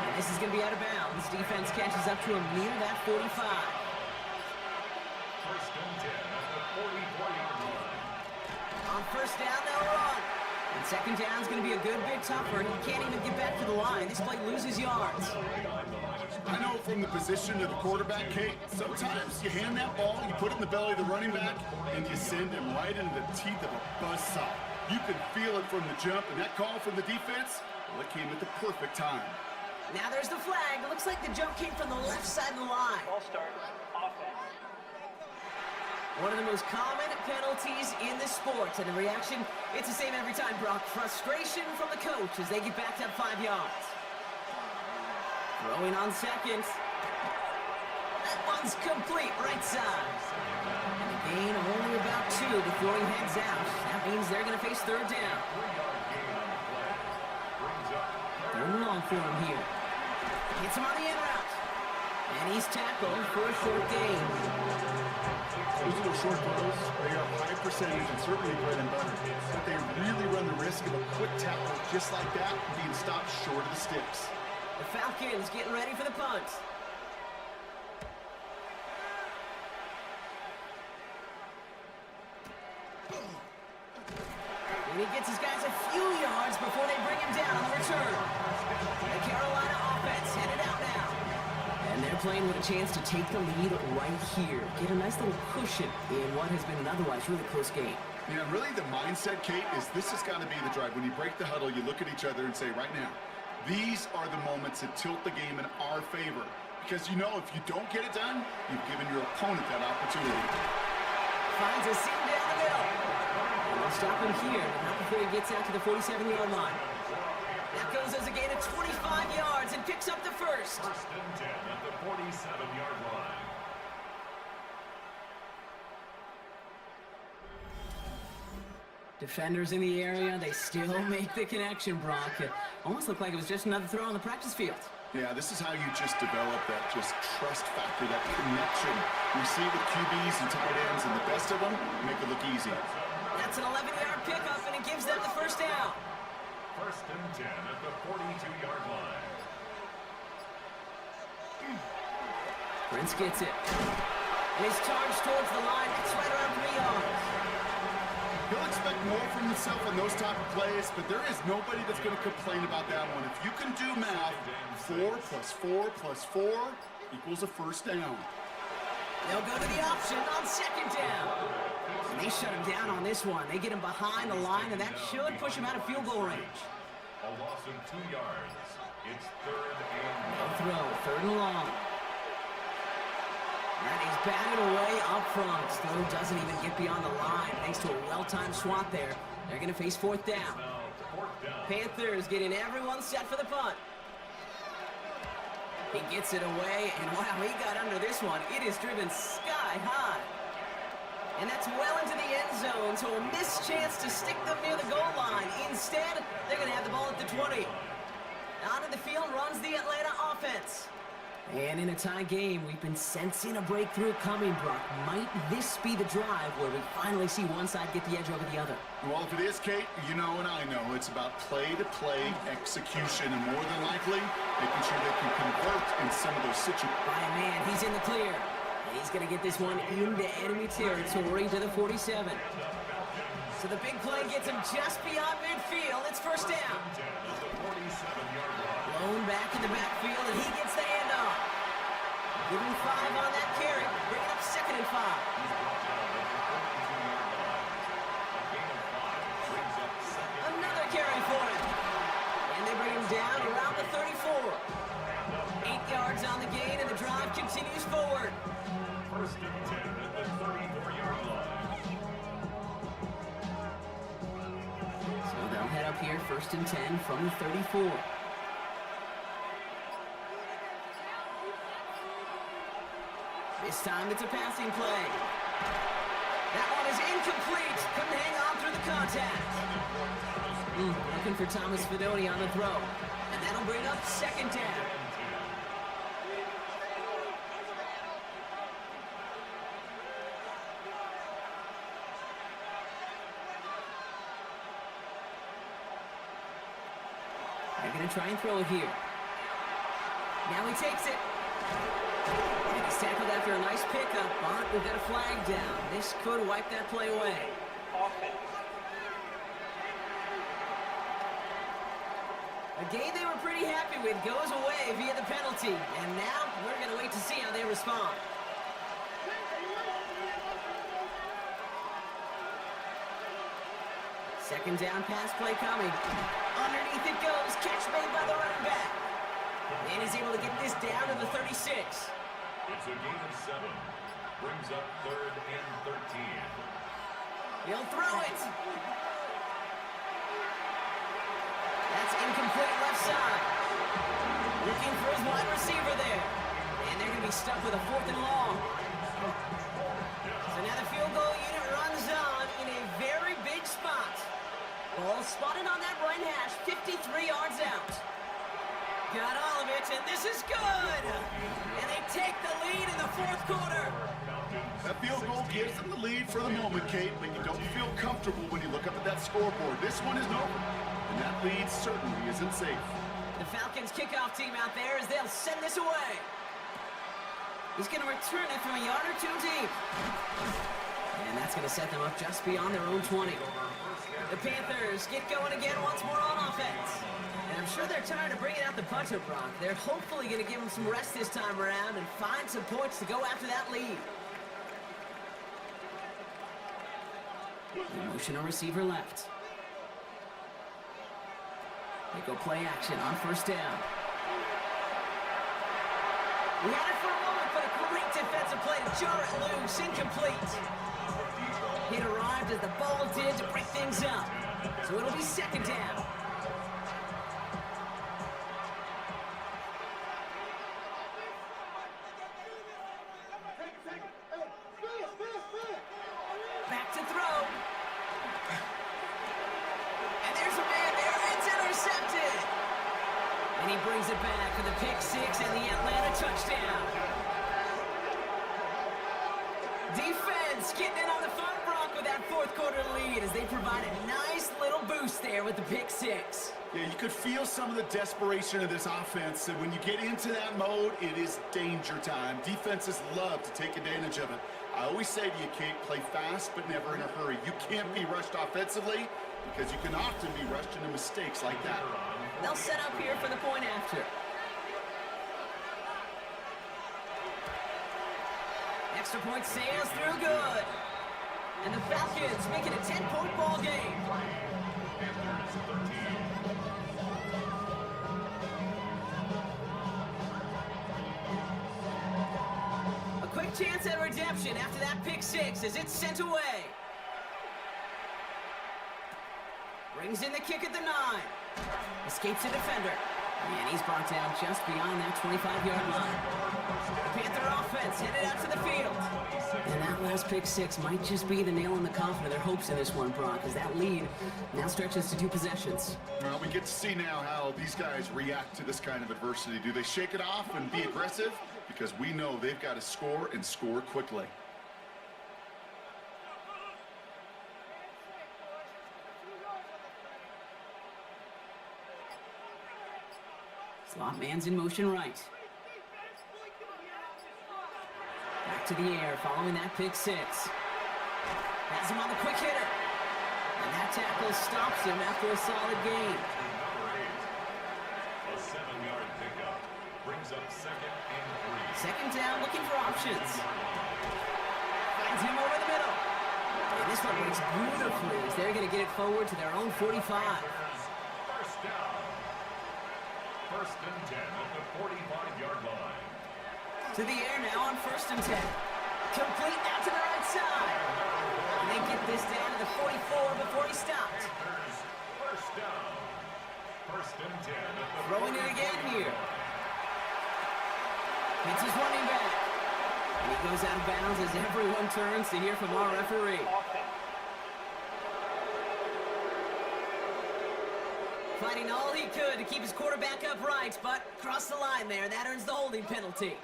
A: And this is going to be out of bounds. Defense catches up to him near that 45.
C: 1st and 10 at the 44-yard line.
A: On 1st down, they'll run. And 2nd down is going to be a good bit tougher. He can't even get back to the line. This play loses yards.
B: I know from the position of the quarterback, Kate, sometimes you hand that ball, you put it in the belly of the running back, and you send him right into the teeth of a buzzsaw. You can feel it from the jump, and that call from the defense, well, it came at the perfect time.
A: Now there's the flag. It looks like the jump came from the left side of the line.
D: Ball start, offense.
A: One of the most common penalties in this sport, and the reaction, it's the same every time, Brock. Frustration from the coach as they get backed up 5 yards. Throwing on 2nd. Runs complete right side. And a gain of only about 2 before he heads out. That means they're going to face third down. 3rd and long for him here. Gets him on the in route. And he's tackled for a short gain.
B: Those little short throws, they are high percentage and certainly bread and butter. But they really run the risk of a quick tackle just like that and being stopped short of the sticks.
A: The Falcons getting ready for the punt. And he gets his guys a few yards before they bring him down on the return. The Carolina offense headed out now. And they're playing with a chance to take the lead right here. Get a nice little cushion in what has been an otherwise really close game.
B: Yeah, really the mindset, Kate, is this has got to be the drive. When you break the huddle, you look at each other and say, right now, these are the moments that tilt the game in our favor. Because you know if you don't get it done, you've given your opponent that opportunity.
A: Finds a seam down the middle. And they'll stop him here, but not before he gets out to the 47-yard line. That goes as a gain of 25 yards and picks up the first.
C: 1st and 10 at the 47-yard line.
A: Defenders in the area, they still make the connection, Brock. It almost looked like it was just another throw on the practice field.
B: Yeah, this is how you just develop that just trust factor, that connection. You see it with QBs and tight ends, and the best of them make it look easy.
A: That's an 11-yard pickup, and it gives them the first down.
C: 1st and 10 at the 42-yard line.
A: Prince gets it. And he's charged towards the line. It's right around 3 yards.
B: He'll expect more from himself on those type of plays, but there is nobody that's going to complain about that one. If you can do math, 4 plus 4 plus 4 equals a first down.
A: They'll go to the option on 2nd down. And they shut him down on this one. They get him behind the line, and that should push him out of field goal range.
C: A loss of 2 yards. It's 3rd and
A: No throw, 3rd and long. And he's batted away up front. Throw doesn't even get beyond the line. Thanks to a well-timed swat there. They're going to face 4th down.
C: now 4th down.
A: Panthers getting everyone set for the punt. He gets it away, and wow, he got under this one. It is driven sky high. And that's well into the end zone, so a missed chance to stick them near the goal line. Instead, they're going to have the ball at the 20. Out of the field runs the Atlanta offense. And in a tie game, we've been sensing a breakthrough coming, Brock. Might this be the drive where we finally see one side get the edge over the other?
B: Well, if it is, Kate, you know and I know it's about play-to-play execution, and more than likely, making sure they can convert in some of those situations.
A: By a man, he's in the clear. And he's going to get this one into enemy territory to the 47. So the big play gets him just beyond midfield. It's first down. Blown back in the backfield, and he gets the handoff. Give him 5 on that carry. Bring it up 2nd and 5. Another carry for him. And they bring him down around the 34. 8 yards on the gain, and the drive continues forward.
C: 1st and 10 at the 34-yard line.
A: So they'll head up here, 1st and 10 from the 34. This time it's a passing play. That one is incomplete. Couldn't hang on through the contact. Looking for Thomas Fidone on the throw. And that'll bring up 2nd down. They're going to try and throw it here. Now he takes it. And he's tackled after a nice pickup, but we've got a flag down. This could wipe that play away.
D: Offense.
A: A game they were pretty happy with goes away via the penalty. And now we're going to wait to see how they respond. Second down pass play coming. Underneath it goes. Catch made by the running back. And he's able to get this down to the 36.
C: It's a gain of 7. Brings up 3rd and 13.
A: He'll throw it. That's incomplete left side. Looking for his wide receiver there. And they're going to be be stuck with a 4th and long. So now the field goal unit runs on in a very big spot. Ball spotted on that right hash, 53 yards out. Got all of it, and this is good! And they take the lead in the 4th quarter.
B: That field goal gives them the lead for the moment, Kate, but you don't feel comfortable when you look up at that scoreboard. This one isn't over, and that lead certainly isn't safe.
A: The Falcons kickoff team out there as they'll send this away. He's going to return it from a yard or 2 deep. And that's going to set them up just beyond their own 20. The Panthers get going again once more on offense. And I'm sure they're tired of bringing out the punter, Brock. They're hopefully going to give them some rest this time around and find some points to go after that lead. Motion a receiver left. They go play action on 1st down. We had it for a moment, but a great defensive play to jar it loose, incomplete. It arrived as the ball did to break things up. So it'll be 2nd down. Back to throw. And there's a man there. It's intercepted. And he brings it back for the pick 6 and the Atlanta touchdown. Defense getting in on the fun, Brock, with that 4th quarter lead as they provide a nice little boost there with the pick 6.
B: Yeah, you could feel some of the desperation of this offense, and when you get into that mode, it is danger time. Defenses love to take advantage of it. I always say to you, Kate, play fast but never in a hurry. You can't be rushed offensively because you can often be rushed into mistakes like that.
A: They'll set up here for the point after. Extra point sails through good. And the Falcons make it a 10-point ball game. A quick chance at redemption after that pick 6 as it's sent away. Brings in the kick at the 9. Escapes a defender. And he's brought down just beyond that 25-yard line. The Panther offense headed out to the field. And that last pick 6 might just be the nail in the coffin of their hopes in this one, Brock, as that lead now stretches to 2 possessions.
B: Well, we get to see now how these guys react to this kind of adversity. Do they shake it off and be aggressive? Because we know they've got to score and score quickly.
A: Slot man's in motion right. Back to the air following that pick 6. Has him on the quick hitter. And that tackle stops him after a solid gain.
C: A 7-yard pickup brings up 2nd and
A: 2nd
C: 3.
A: down, looking for options. Finds him over the middle. And this one works beautifully as they're going to get it forward to their own 45.
C: First down. 1st and 10 at the 45-yard line.
A: To the air now on 1st and 10. Complete out to the right side. And they get this down to the 44 before he stopped.
C: First down. 1st and 10 at the
A: Throwing it again here. Hits his running back. And he goes out of bounds as everyone turns to hear from our referee. Fighting all he could to keep his quarterback upright, but crossed the line there. That earns the holding penalty.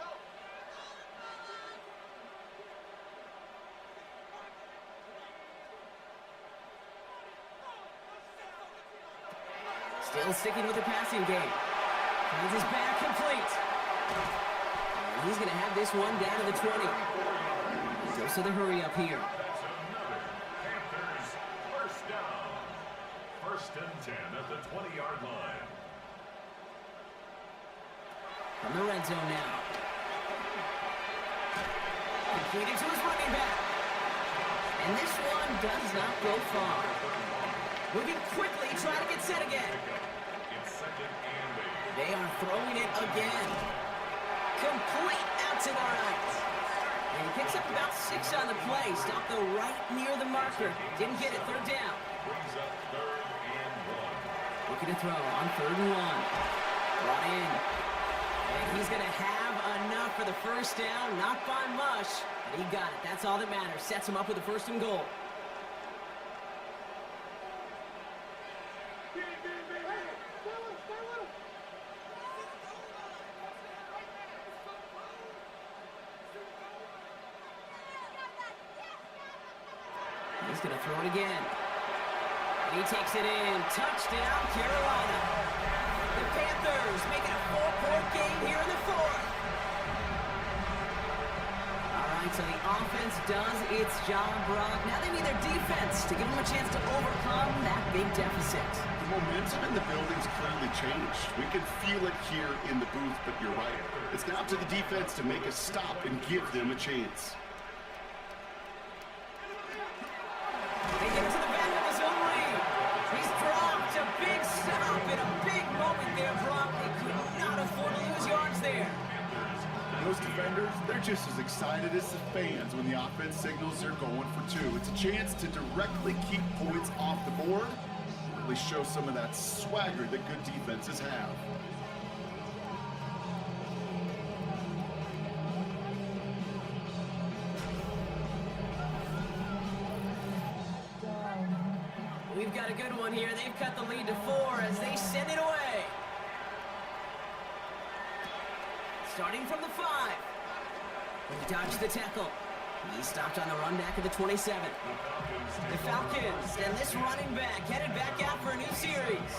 A: Still sticking with the passing game. Finds his back complete. And he's going to have this one down to the 20. Goes to the hurry up here.
C: That's another Panthers first down. 1st and 10 at the 20-yard line.
A: From the red zone now. Completed to his running back. And this one does not go far. Moving quickly, trying to get set again.
C: It's 2nd and 8.
A: They are throwing it again. Complete out to the right. And he picks up about 6 on the play. Stopped though right near the marker. Didn't get it. 3rd down.
C: Brings up 3rd and 1.
A: Looking to throw on 3rd and 1. Brought in. And he's going to have enough for the first down. Not by much, but he got it. That's all that matters. Sets him up with a 1st and goal. He's going to throw it again. And he takes it in. Touchdown, Carolina. The Panthers making a 4-point game here in the 4th. All right, so the offense does its job, Brock. Now they need their defense to give them a chance to overcome that big deficit.
B: The momentum in the building's clearly changed. We can feel it here in the booth, but you're right. It's now up to the defense to make a stop and give them a chance.
A: They get to the back of his own lead. He's dropped a big stop in a big moment there, Brock. They could not afford to lose yards there.
B: Those defenders, they're just as excited as the fans when the offense signals they're going for 2. It's a chance to directly keep points off the board, really show some of that swagger that good defenses have.
A: We've got a good one here. They've cut the lead to 4 as they send it away. Starting from the 5. He dodged the tackle. He stopped on the run back at the 27. The Falcons and this running back headed back out for a new series.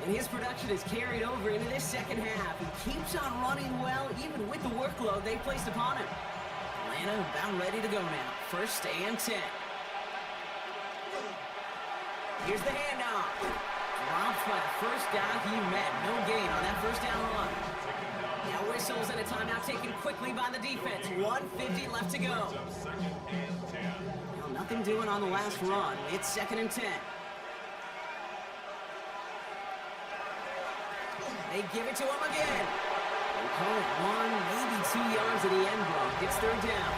A: And his production is carried over into this second half. He keeps on running well even with the workload they placed upon him. Atlanta about ready to go now. 1st and 10. Here's the handoff. Dropped by the first guy he met. No gain on that 1st down run. Now whistles and a timeout taken quickly by the defense. 1:50 left to go. Well, nothing doing on the last run. It's 2nd and 10. They give it to him again. They call it 1, maybe 2 yards at the end block. It's 3rd down.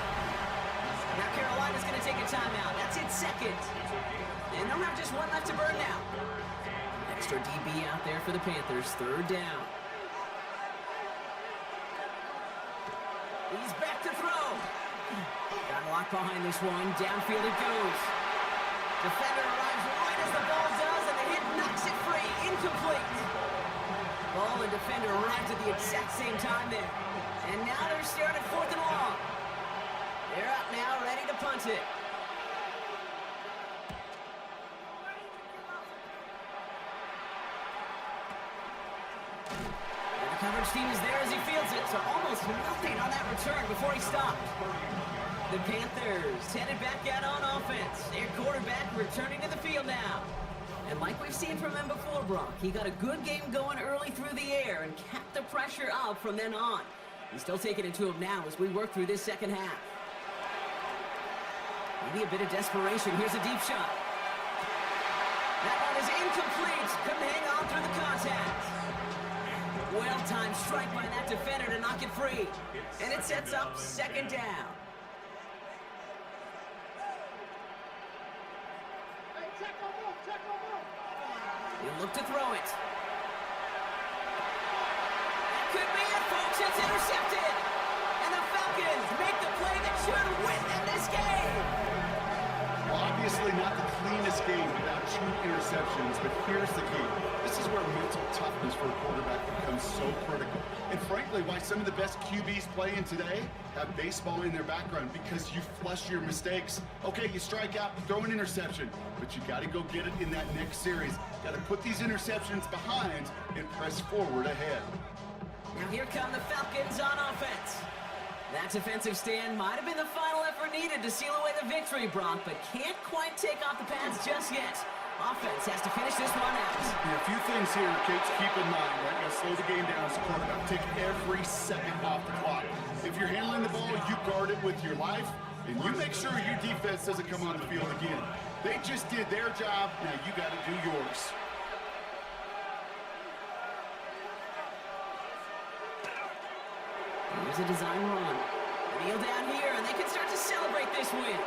A: Now Carolina's going to take a timeout. That's its 2nd. And they'll have just 1 left to burn now. Extra DB out there for the Panthers. 3rd down. He's back to throw. Got a lock behind this one. Downfield it goes. Defender arrives right as the ball does, and the hit knocks it free. Incomplete. Ball and defender arrived at the exact same time there. And now they're staring at 4th and long. They're up now, ready to punt it. Coverage team is there as he fields it, so almost nothing on that return before he stopped. The Panthers headed back out on offense. Their quarterback returning to the field now. And like we've seen from him before, Brock, he got a good game going early through the air and kept the pressure up from then on. He's still taking it to him now as we work through this second half. Maybe a bit of desperation. Here's a deep shot. That one is incomplete. Couldn't hang on through the contact. Well-timed strike by that defender to knock it free. And it sets up 2nd down. He'll look to throw it. That could be it, folks. It's intercepted. And the Falcons make the play that should win them this game.
B: Well, obviously not the cleanest game without 2 interceptions, but here's the key. This is where mental toughness for a quarterback becomes so critical. And frankly, why some of the best QBs playing today have baseball in their background, because you flush your mistakes. Okay, you strike out, throw an interception, but you got to go get it in that next series. Got to put these interceptions behind and press forward ahead.
A: Now here come the Falcons on offense. That defensive stand might have been the final effort needed to seal away the victory, Brock, but can't quite take off the pads just yet. Offense has to finish this one out.
B: A few things here, Kate, to keep in mind, right? You gotta slow the game down as a quarterback. Take every second off the clock. If you're handling the ball, you guard it with your life, and you make sure your defense doesn't come on the field again. They just did their job, now you gotta do yours.
A: Here's a design run. Kneel down here, and they can start to celebrate this win.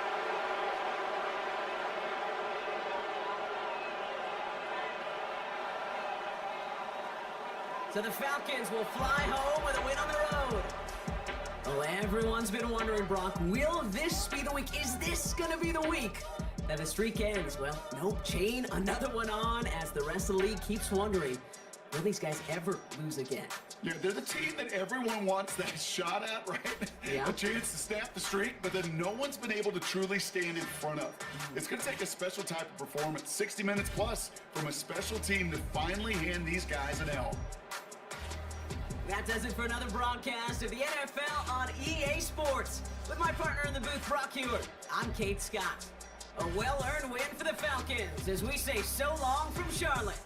A: So the Falcons will fly home with a win on the road. Well, everyone's been wondering, Brock, will this be the week? Is this going to be the week that the streak ends? Well, nope, chain another one on as the rest of the league keeps wondering, will these guys ever lose again?
B: Yeah, they're the team that everyone wants that shot at, right?
A: Yeah.
B: A chance to snap the streak, but then no one's been able to truly stand in front of. It's going to take a special type of performance, 60 minutes plus, from a special team to finally hand these guys an L.
A: That does it for another broadcast of the NFL on EA Sports. With my partner in the booth, Brock Hewitt, I'm Kate Scott. A well-earned win for the Falcons as we say so long from Charlotte.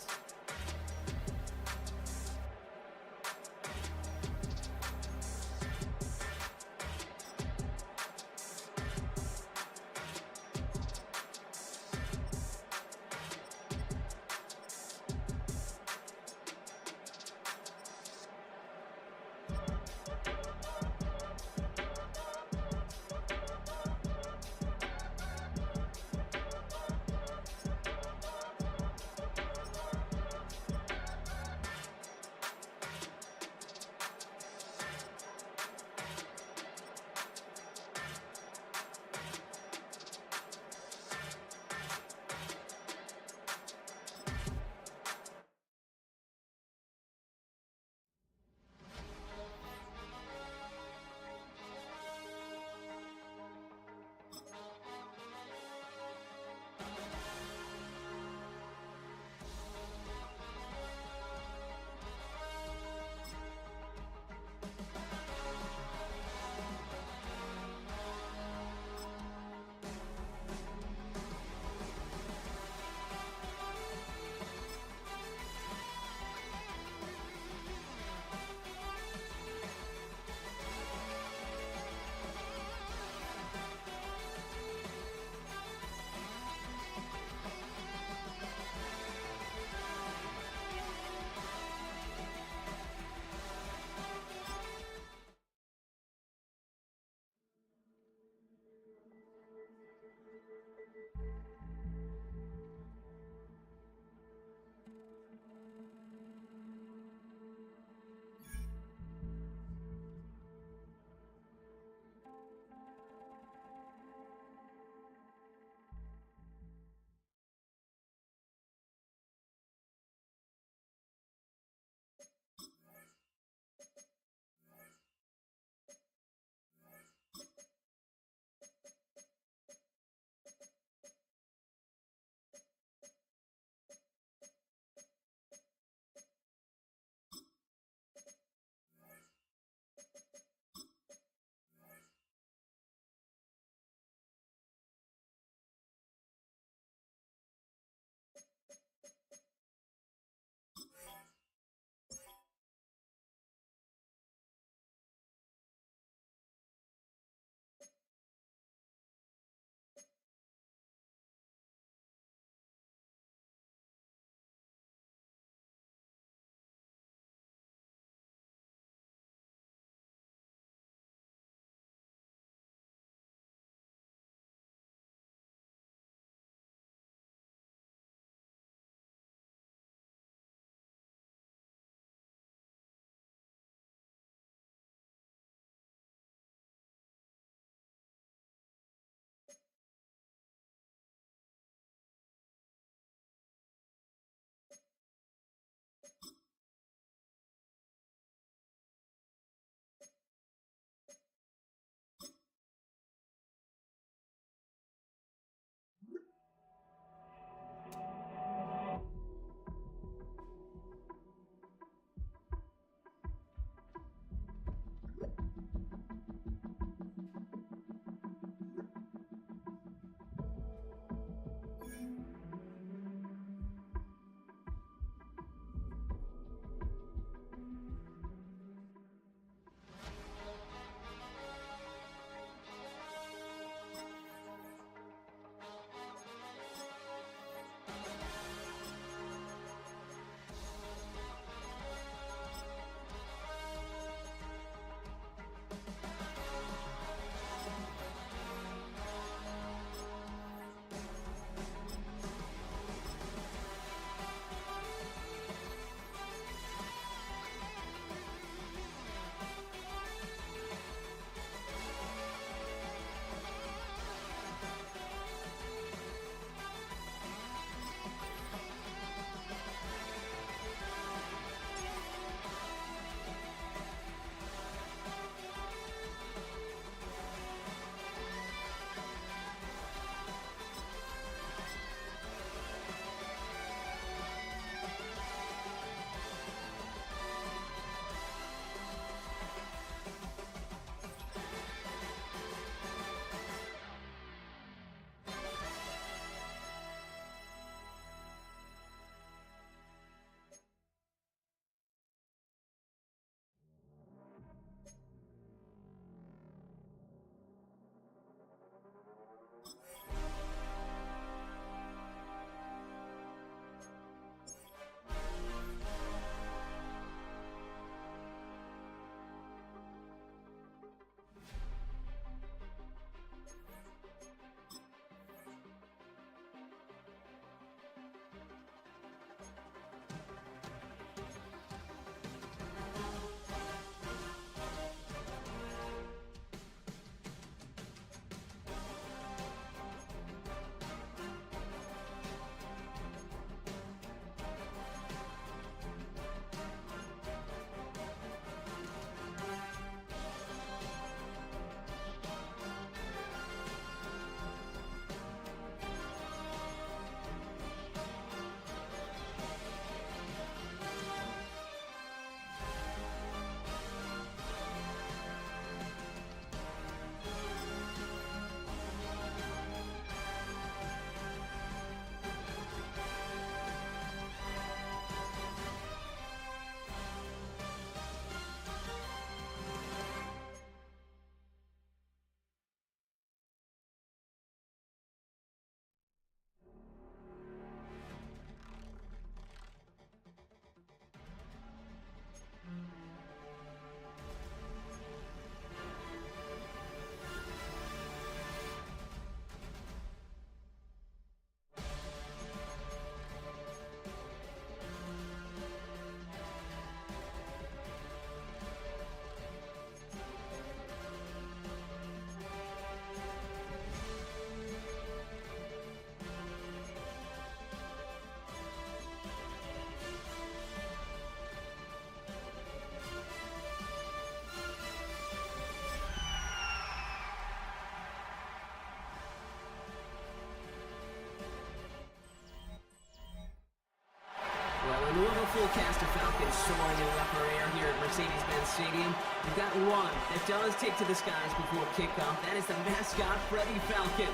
A: In lieu of a full cast of Falcons soaring in the upper air here at Mercedes-Benz Stadium, we've got one that does take to the skies before kickoff. That is the mascot, Freddie Falcon.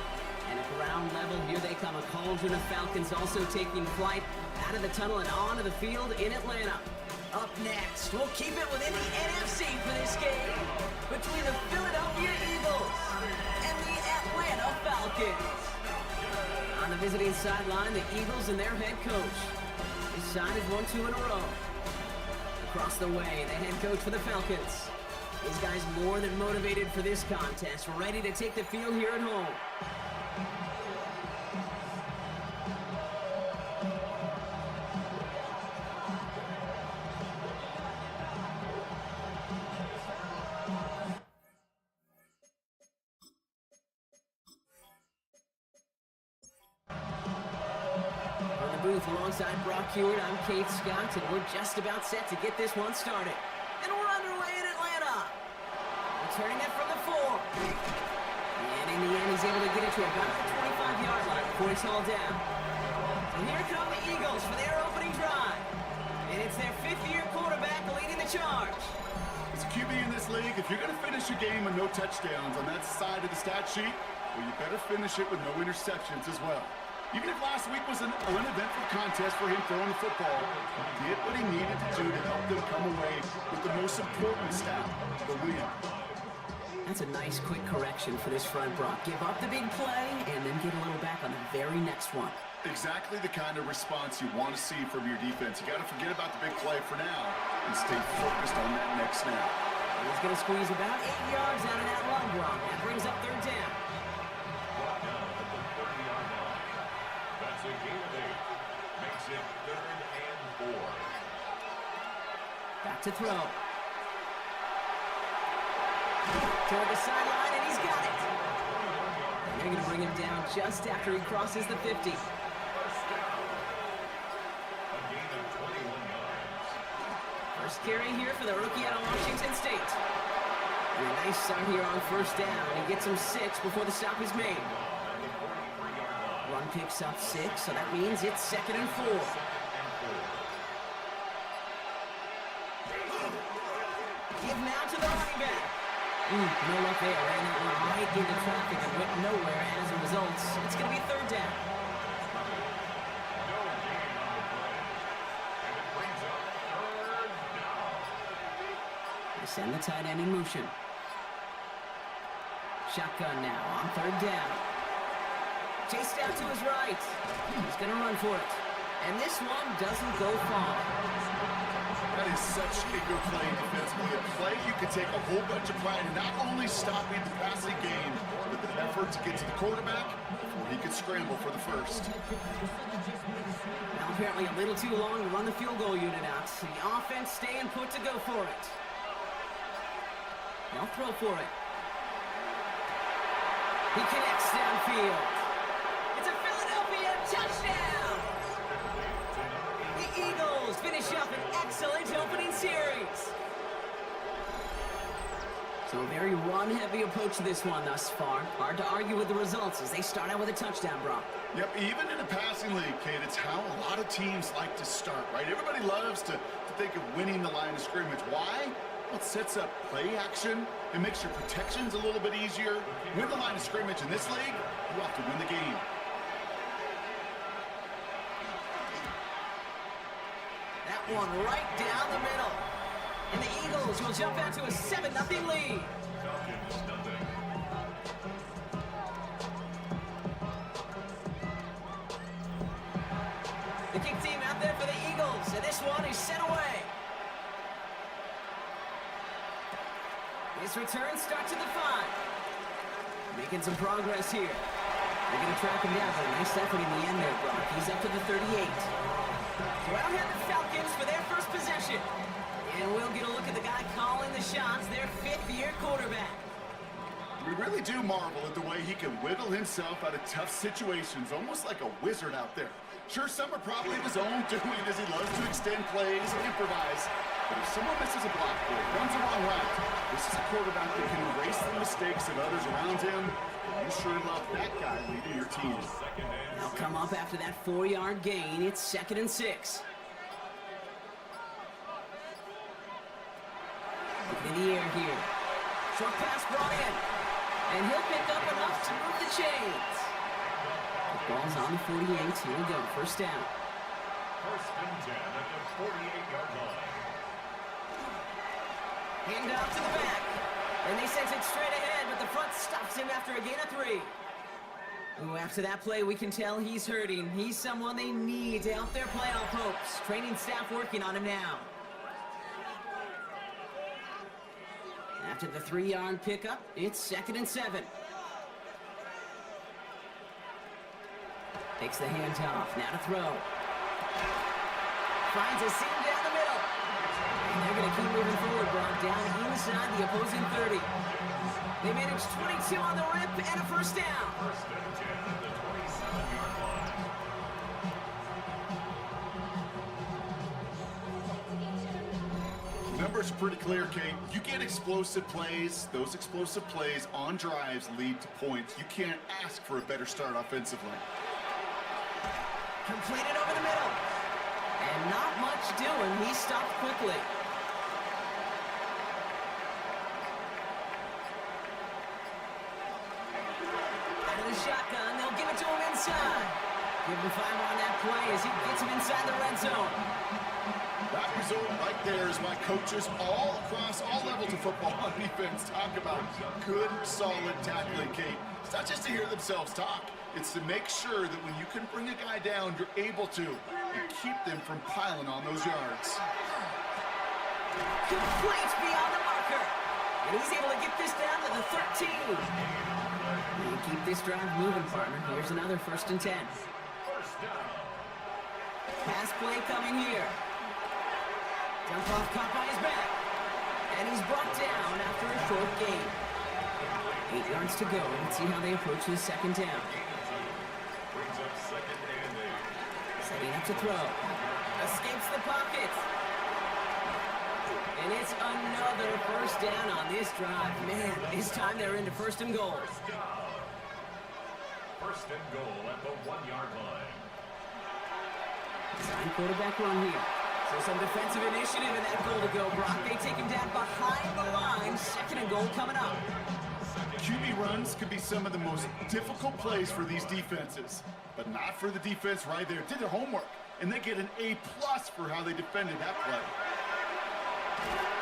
A: And at ground level, here they come. A cauldron of Falcons also taking flight out of the tunnel and onto the field in Atlanta. Up next, we'll keep it within the NFC for this game between the Philadelphia Eagles and the Atlanta Falcons. On the visiting sideline, the Eagles and their head coach. His side has won 2 in a row. Across the way, the head coach for the Falcons. These guys more than motivated for this contest, ready to take the field here at home. Booth alongside Brock Hewitt, I'm Kate Scott, and we're just about set to get this one started. And we're underway in Atlanta. Returning it from the 4. And in the end, he's able to get it to about the 25-yard line before he's hauled down. And here come the Eagles for their opening drive. And it's their 5th-year quarterback leading the charge.
B: As a QB in this league, if you're going to finish a game with no touchdowns on that side of the stat sheet, well, you better finish it with no interceptions as well. Even if last week was an uneventful contest for him throwing the football, he did what he needed to do to help them come away with the most important stat, the win.
A: That's a nice quick correction for this front, Brock. Give up the big play and then get a little back on the very next one.
B: Exactly the kind of response you want to see from your defense. You got to forget about the big play for now and stay focused on that next snap.
A: He's going to squeeze about 8 yards out of that run, Brock. That brings up 3rd down.
C: That's a gain of 8. Makes it 3rd and 4.
A: Back to throw. Toward the sideline, and he's got it. And they're going to bring him down just after he crosses the 50.
C: First down. A gain of 21 yards.
A: First carry here for the rookie out of Washington State. And a nice start here on 1st down. He gets him 6 before the stop is made. Run picks up 6, so that means it's 2nd and 4. Give now to the running back. No luck there. Ran that one right into traffic and went nowhere as a result. It's going to be 3rd down.
C: No gain on the play. And it brings up 3rd down.
A: They send the tight end in motion. Shotgun now on 3rd down. Chased out to his right. He's going to run for it. And this one doesn't go far.
B: That is such a good play defensively. A play you can take a whole bunch of pride in not only stopping the passing game, but the effort to get to the quarterback before he could scramble for the 1st.
A: Now apparently a little too long to run the field goal unit out. The offense staying put to go for it. They'll throw for it. He connects downfield. It's a Philadelphia touchdown! The Eagles finish up an excellent opening series. So a very run-heavy approach to this one thus far. Hard to argue with the results as they start out with a touchdown, Brock.
B: Yep, even in a passing league, Kate, it's how a lot of teams like to start, right? Everybody loves to think of winning the line of scrimmage. Why? Well, it sets up play action. It makes your protections a little bit easier. Win the line of scrimmage in this league, you have to win the game.
A: That one right down the middle. And the Eagles will jump out to a 7-0 lead.
C: Falcons nothing.
A: The kick team out there for the Eagles, and this one is sent away. This return starts at the 5. Making some progress here. They're going to track him down, but a nice effort in the end there, Brock. He's up to the 38. So out have the Falcons for their first possession. And we'll get a look at the guy calling the shots, their 5th-year quarterback.
B: We really do marvel at the way he can whittle himself out of tough situations, almost like a wizard out there. Sure, some are probably his own doing as he loves to extend plays and improvise. But if someone misses a block or runs the wrong route, this is a quarterback that can erase the mistakes of others around him. You sure love that guy leading your team.
A: They'll come up after that 4-yard gain. It's 2nd and 6. In the air here. Short pass brought in. And he'll pick up enough to move the chains. The ball's on the 48. Here we go. First down.
C: First and 10 at the 48-yard line.
A: Hand off to the back. And they sent it straight ahead, but the front stops him after a gain of 3. Ooh, after that play, we can tell he's hurting. He's someone they need to help their playoff hopes. Training staff working on him now. After the 3-yard pickup, it's 2nd and 7. Takes the handoff, now to throw. Finds a seam down the middle. And they're going to keep moving forward, brought down inside the opposing 30. They managed 22 on the rip and a first down.
C: First and 10 at the 27-yard line.
B: Numbers are pretty clear, Kate. You get explosive plays. Those explosive plays on drives lead to points. You can't ask for a better start offensively.
A: Completed over the middle. And not much doing. He stopped quickly. Out of the shotgun, they'll give it to him inside. Give him 5 on that play as he gets him inside the red zone.
B: That result right there is why coaches all across all levels of football on defense talk about good, solid tackling, Kate. It's not just to hear themselves talk. It's to make sure that when you can bring a guy down, you're able to and keep them from piling on those yards.
A: Complete beyond the marker. And he's able to get this down to the 13. And keep this drive moving, partner. Here's another 1st and 10.
C: First down.
A: Pass play coming here. Dump off caught by his back. And he's brought down after a short gain. 8 yards to go. Let's see how they approach this 2nd down.
C: Brings up 2nd and 8.
A: Setting up to throw. Escapes the pocket. And it's another first down on this drive. Man, this time they're into 1st and goal.
C: First down. First and goal at the 1-yard line.
A: Design quarterback run here. So some defensive initiative in that goal to go, Brock. They take him down behind the line. 2nd and goal coming up.
B: QB runs could be some of the most difficult plays for these defenses, but not for the defense right there. Did their homework, and they get an A+ for how they defended that play.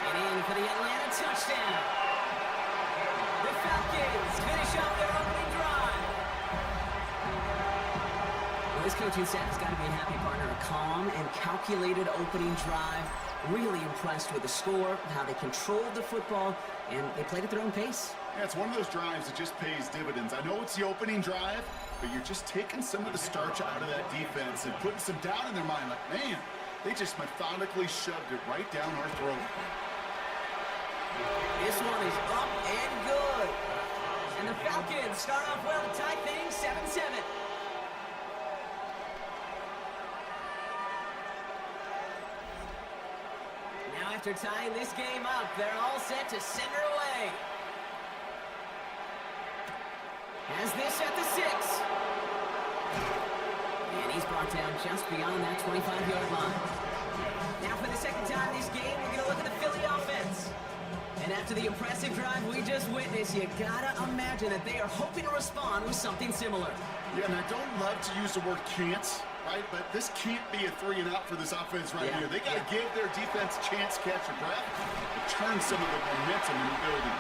A: And in for the Atlanta touchdown. The Falcons finish off their opening drive. Well, this coaching staff has got to be a happy partner. A calm and calculated opening drive. Really impressed with the score, how they controlled the football, and they played at their own pace.
B: Yeah, it's one of those drives that just pays dividends. I know it's the opening drive, but you're just taking some of the starch out of that defense and putting some doubt in their mind. Like, man, they just methodically shoved it right down our throat.
A: This one is up and good. And the Falcons start off well to tie things 7-7. Now after tying this game up, they're all set to send her away. Has this at the 6. And he's brought down just beyond that 25-yard line. Now for the 2nd time this game, we're going to look at the Philly offense. And after the impressive drive we just witnessed, you gotta imagine that they are hoping to respond with something similar.
B: Yeah, and I don't love to use the word can't, right? But this can't be a 3 and out for this offense right here. They got to give their defense a chance to catch a breath and turn some of the momentum in the building.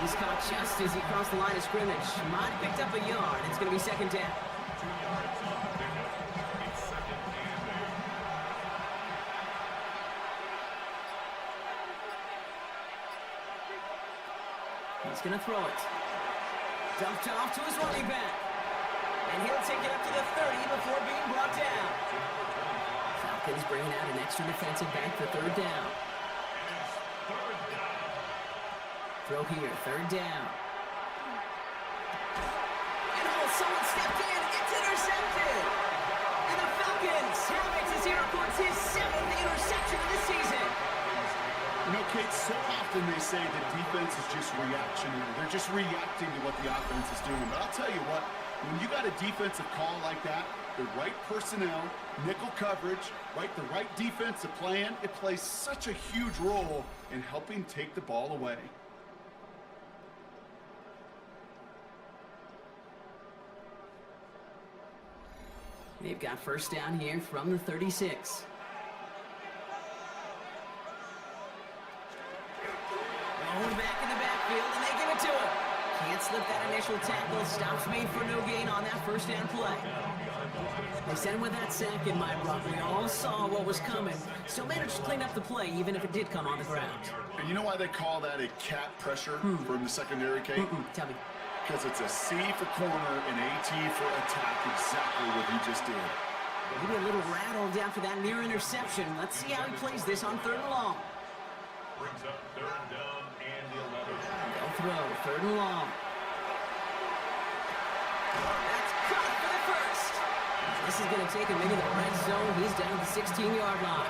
A: He's caught just as he crossed the line of scrimmage. Mott picked up a yard. It's going to be 2nd down.
C: 2 yards on the pickup. It's 2nd and 8.
A: He's going to throw it. Dumped off to his running back. And he'll take it up to the 30 before being brought down. Falcons bringing out an extra defensive back for 3rd down. Throw here, 3rd down. And someone stepped in. It's intercepted. And the Falcons have it as he reports his 7th interception of the season.
B: You know, Kate, so often they say that defense is just reactionary. They're just reacting to what the offense is doing. But I'll tell you what, when you got a defensive call like that, the right personnel, nickel coverage, the right defensive plan, it plays such a huge role in helping take the ball away.
A: They've got first down here from the 36. Going back in the backfield, and they give it to him. Can't slip that initial tackle. Stops made for no gain on that first down play. They sent him with that sack in mind, Brock. We all saw what was coming. Still managed to clean up the play, even if it did come on the ground.
B: And you know why they call that a cat pressure from the secondary, Kate?
A: Tell me.
B: Because it's a C for corner and AT for attack, exactly what he just did.
A: Maybe a little rattled after that near interception. Let's see how he plays this on 3rd and long.
C: Brings up 3rd down and 11.
A: They'll throw, 3rd and long. That's caught for the first. This is going to take him into the red zone. He's down to the 16-yard line.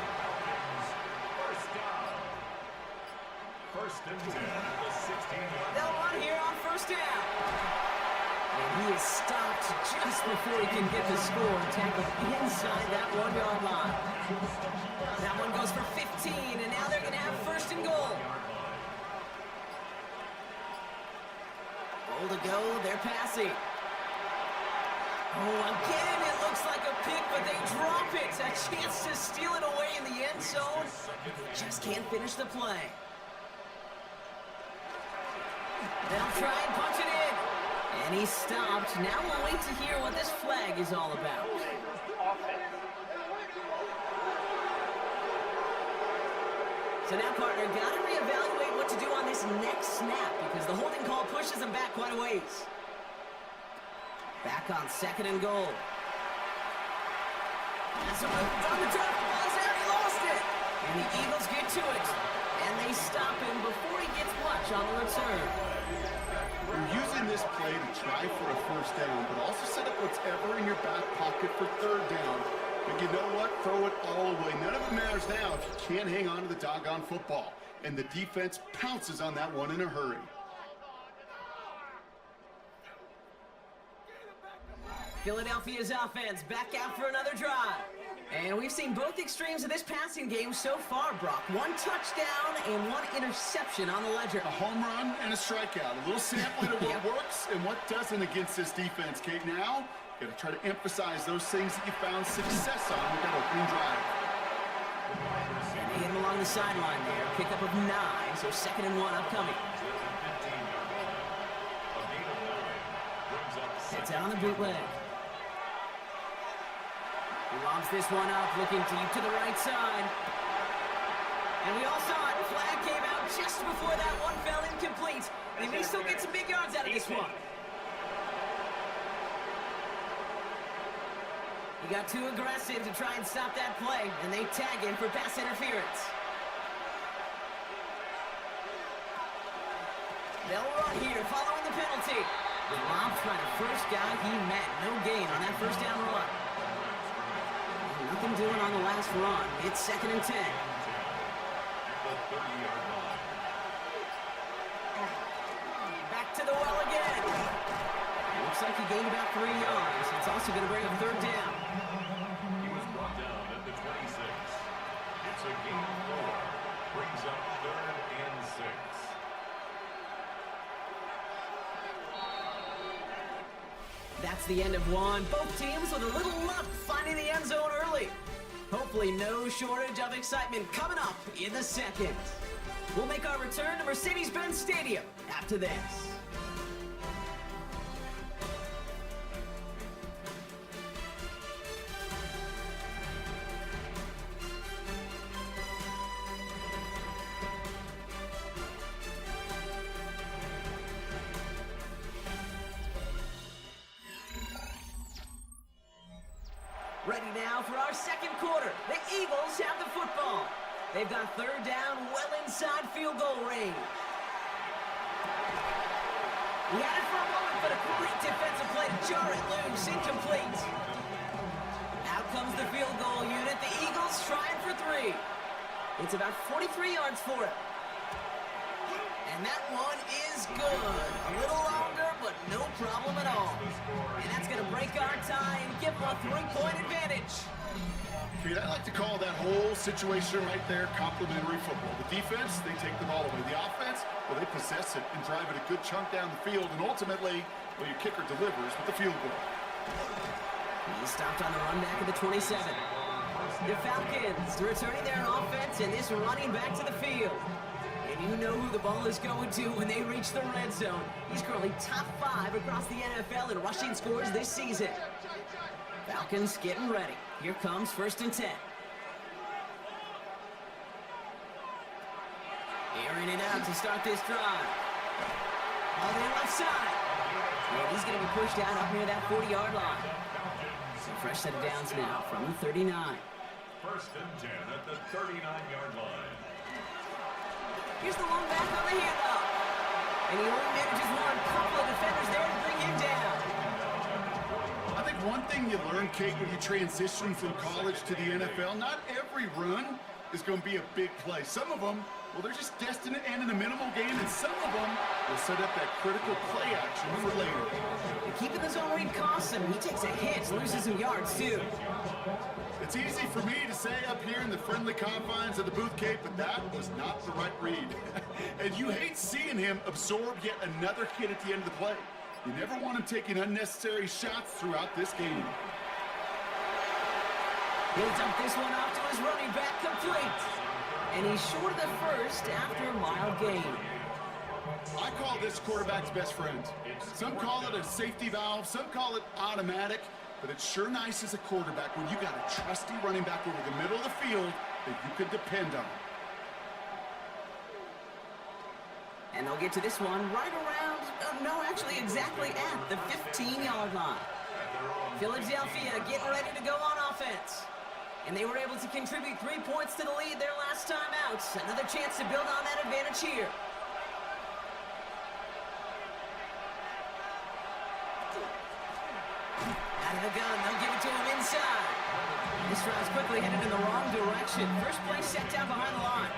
C: First down. 1st and 10 at the 16-yard.
A: They'll run here on 1st down. And he is stopped just before he can get the score. Tackled inside that 1-yard line. That one goes for 15, and now they're going to have 1st and goal. Goal to go, they're passing. Oh, again, it looks like a pick, but they drop it. A chance to steal it away in the end zone. They just can't finish the play. They'll try and punch it in. And he stopped. Now we'll wait to hear what this flag is all about. So now, partner, got to reevaluate what to do on this next snap because the holding call pushes him back quite a ways. Back on 2nd and goal. That's on the turf. Ball's out. He lost it. And the Eagles get to it. And they stop him before he gets much on the return.
B: You're using this play to try for a 1st down, but also set up whatever in your back pocket for 3rd down. But you know what? Throw it all away. None of it matters now if you can't hang on to the doggone football. And the defense pounces on that one in a hurry.
A: Philadelphia's offense back out for another drive. And we've seen both extremes of this passing game so far, Brock. 1 touchdown and 1 interception on the ledger.
B: A home run and a strikeout. A little sampling of what works and what doesn't against this defense, Kate. Now, you got to try to emphasize those things that you found success on with that opening drive.
A: And they hit him along the sideline there. Pickup of 9, so 2nd and 1 upcoming. It's out on the bootleg. He lobs this one up, looking deep to the right side. And we all saw it. Flag came out just before that one fell incomplete. They may still get some big yards out of this one. He got too aggressive to try and stop that play, and they tag him for pass interference. They'll run here following the penalty. The lob by the first guy he met. No gain on that 1st down run. Nothing doing on the last run. It's 2nd and 10. Back to the well again. Looks like he gained about 3 yards. It's also going to bring up 3rd down.
C: He was brought down at the 26. It's a gain of 4. Brings up 3rd and 6.
A: That's the end of one. Both teams with a little luck finding the end zone early. Hopefully no shortage of excitement coming up in the 2nd. We'll make our return to Mercedes-Benz Stadium after this. Ready now for our 2nd quarter. The Eagles have the football. They've got 3rd down well inside field goal range. He had it for a moment, but a great defensive play to jar it loose, incomplete. Out comes the field goal unit. The Eagles trying for 3. It's about 43 yards for it. And that one is good. A little longer, but no problem at all. And that's going to break our tie and give one a three-point advantage.
B: Pete, I like to call that whole situation right there complimentary football. The defense, they take the ball away. The offense, well, they possess it and drive it a good chunk down the field. And ultimately, well, your kicker delivers with the field goal.
A: He stopped on the run back at the 27. The Falcons returning their offense and this running back to the field. And you know who the ball is going to when they reach the red zone. He's currently top 5 across the NFL in rushing scores this season. Falcons getting ready. Here comes 1st and 10. Airing it out to start this drive. All the left side. And he's going to be pushed out up near that 40-yard line. So fresh set of downs now from the 39.
C: 1st and 10 at the 39-yard line.
A: Here's the long back on the handoff. And he only manages one. Couple of defenders there to bring him down.
B: I think one thing you learn, Kate, when you transition from college to the NFL, not every run is going to be a big play. Some of them, well, they're just destined to end in a minimal game, and some of them will set up that critical play action for later.
A: And keeping the zone read costs him. He takes a hit, loses some yards, too.
B: It's easy for me to say up here in the friendly confines of the booth, Kate, but that was not the right read. And you hate seeing him absorb yet another hit at the end of the play. You never want him taking unnecessary shots throughout this game.
A: He'll dump this one off to his running back, complete. And he's short of the first after a mild gain.
B: I call this quarterback's best friend. Some call it a safety valve, some call it automatic, but it's sure nice as a quarterback when you got a trusty running back over the middle of the field that you can depend on.
A: And they'll get to this one right around, no, actually exactly at the 15-yard line. Philadelphia getting ready to go on offense. And they were able to contribute 3 points to the lead their last time out. Another chance to build on that advantage here. Out of the gun, they'll give it to him inside. This drive's quickly headed in the wrong direction. First play set down behind the line.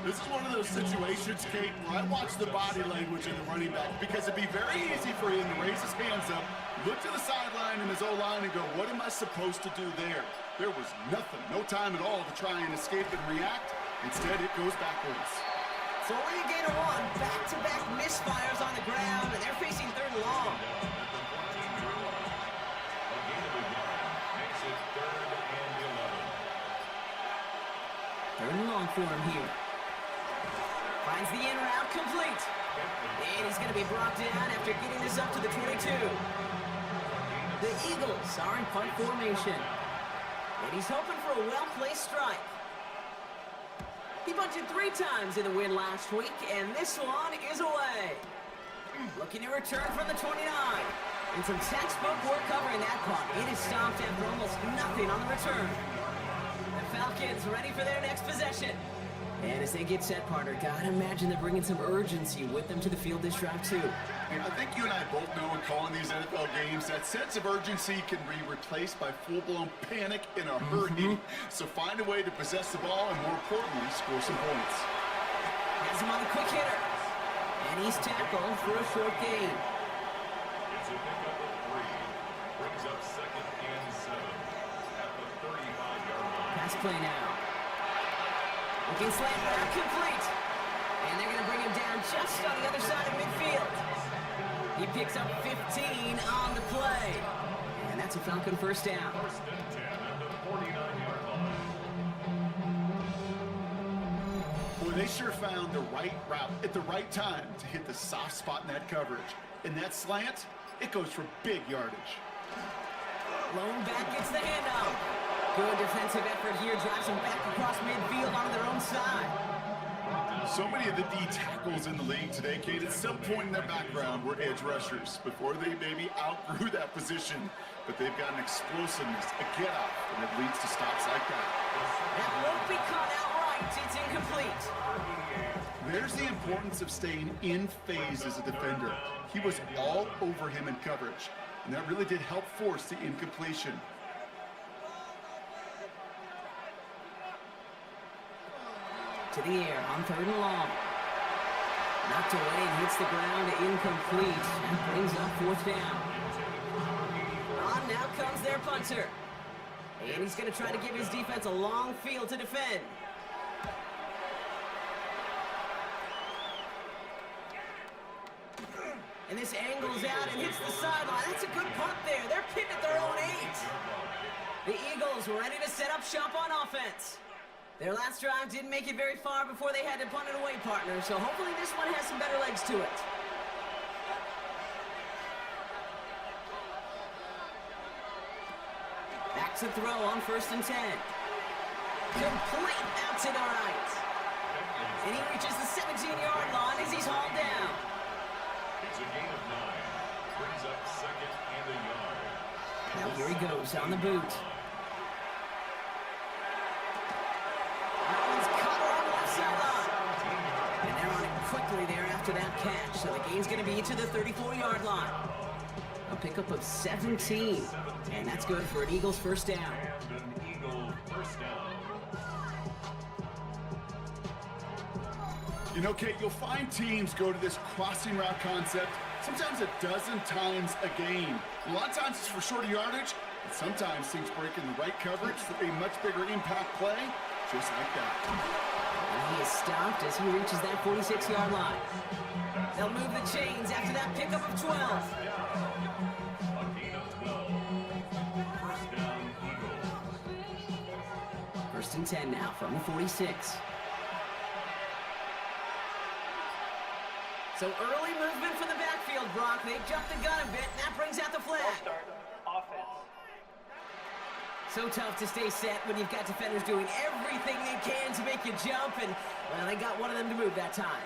B: This is one of those situations, Kate, where I watch the body language of the running back because it'd be very easy for him to raise his hands up, look to the sideline in his O-line and go, what am I supposed to do there? There was nothing, no time at all to try and escape and react. Instead, it goes backwards.
A: So only a gain of 1, back-to-back misfires on the ground, and they're facing 3rd and long. Third and long for him here. Finds the in route, complete. And he's going to be brought down after getting this up to the 22. The Eagles are in punt formation. And he's hoping for a well-placed strike. He bunted 3 times in the win last week, and this one is away. Looking to return from the 29. And some textbook work covering that punt. It is stopped after almost nothing on the return. The Falcons ready for their next possession. And as they get set, partner, gotta imagine they're bringing some urgency with them to the field this drive, too.
B: I think you and I both know in calling these NFL games, that sense of urgency can be replaced by full-blown panic in a hurry. So find a way to possess the ball and, more importantly, score some points.
A: Has him on the quick hitter. And he's tackled for a short gain.
C: It's a pickup of 3. Brings up 2nd and 7 at the 35-yard line.
A: Pass play now. Looking slant route, complete. And they're going to bring him down just on the other side of midfield. He picks up 15 on the play. And that's a Falcon first down.
C: 1st and 10 at the 49-yard line.
B: Boy, they sure found the right route at the right time to hit the soft spot in that coverage. And that slant, it goes for big yardage.
A: Lone back gets the handoff. Good defensive effort here, drives them back across midfield onto their own side.
B: So many of the D tackles in the league today, Kate, at some point in their background were edge rushers before they maybe outgrew that position. But they've got an explosiveness, a get-off, and it leads to stops like that.
A: That won't be caught outright. It's incomplete.
B: There's the importance of staying in phase as a defender. He was all over him in coverage, and that really did help force the incompletion.
A: To the air on 3rd and long. Knocked away and hits the ground, incomplete. That brings up 4th down. On out comes their punter. And he's going to try to give his defense a long field to defend. And this angles out and hits the sideline. That's a good punt there. They're pinned at their own 8. The Eagles were ready to set up shop on offense. Their last drive didn't make it very far before they had to punt it away, partner. So hopefully this one has some better legs to it. Back to throw on 1st and 10. Complete out to the right. And he reaches the 17-yard line as he's hauled down.
C: It's a gain of 9. Brings up 2nd and a yard.
A: Now here he goes on the boot. That one's caught on the left sideline. And they're on it quickly there after that catch. So the gain's going to be to the 34-yard line. A pickup of 17. And that's good for an Eagles first down.
C: And an Eagle first down.
B: You know, Kate, you'll find teams go to this crossing route concept sometimes a dozen times a game. A lot of times it's for shorter yardage, but sometimes things break in the right coverage for a much bigger impact play, just like that.
A: And he is stopped as he reaches that 46-yard line. They'll move the chains after that pickup of 12.
C: A gain of 12. First down, Eagles.
A: 1st and 10 now from the 46. So early movement from the backfield, Brock. They jumped the gun a bit, and that brings out the flag.
D: False start. Offense.
A: So tough to stay set when you've got defenders doing everything they can to make you jump, and, well, they got one of them to move that time.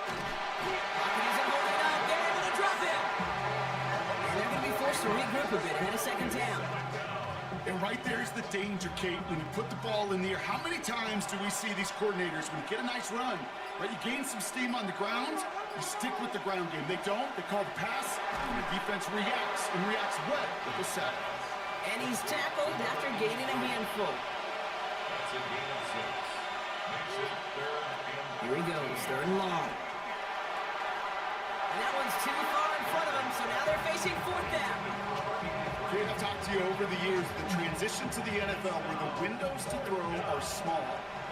A: Pocket isn't holding up. They're able to drop him. And they're going to be forced to regroup a bit ahead of 2nd down.
B: And right there's the danger, Kate, when you put the ball in the air. How many times do we see these coordinators, when you get a nice run, right, you gain some steam on the ground, you stick with the ground game. They don't, they call the pass, and the defense reacts, and reacts well with the sack.
A: And he's tackled after gaining a handful.
C: That's a gain of 6. Makes it 3rd and
A: Here he goes, 3rd and long. And that one's too far in front of him, so now they're facing 4th down.
B: Kate, I've talked to you over the years, the transition to the NFL where the windows to throw are small.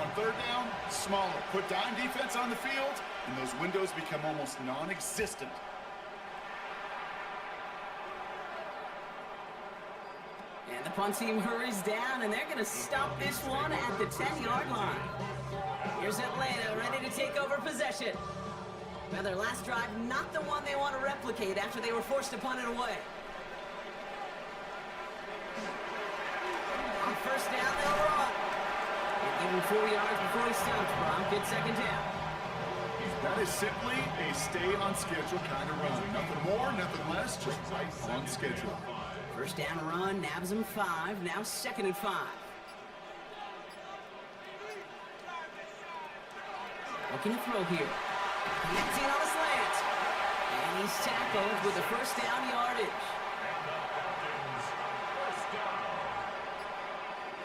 B: On 3rd down, smaller. Put dime defense on the field, and those windows become almost non-existent.
A: And the punt team hurries down, and they're going to stop this one at the 10-yard line. Here's Atlanta ready to take over possession. Now their last drive, not the one they want to replicate after they were forced to punt it away. On 1st down, they'll run. They give him 4 yards before he stops, Brock. Good 2nd down.
B: That is simply a stay on schedule kind of run. Nothing more, nothing less, just right on schedule.
A: 1st down run, nabs him 5. Now 2nd and 5. Looking to throw here. Connecting on a slant. And he's tackled with the 1st down yardage.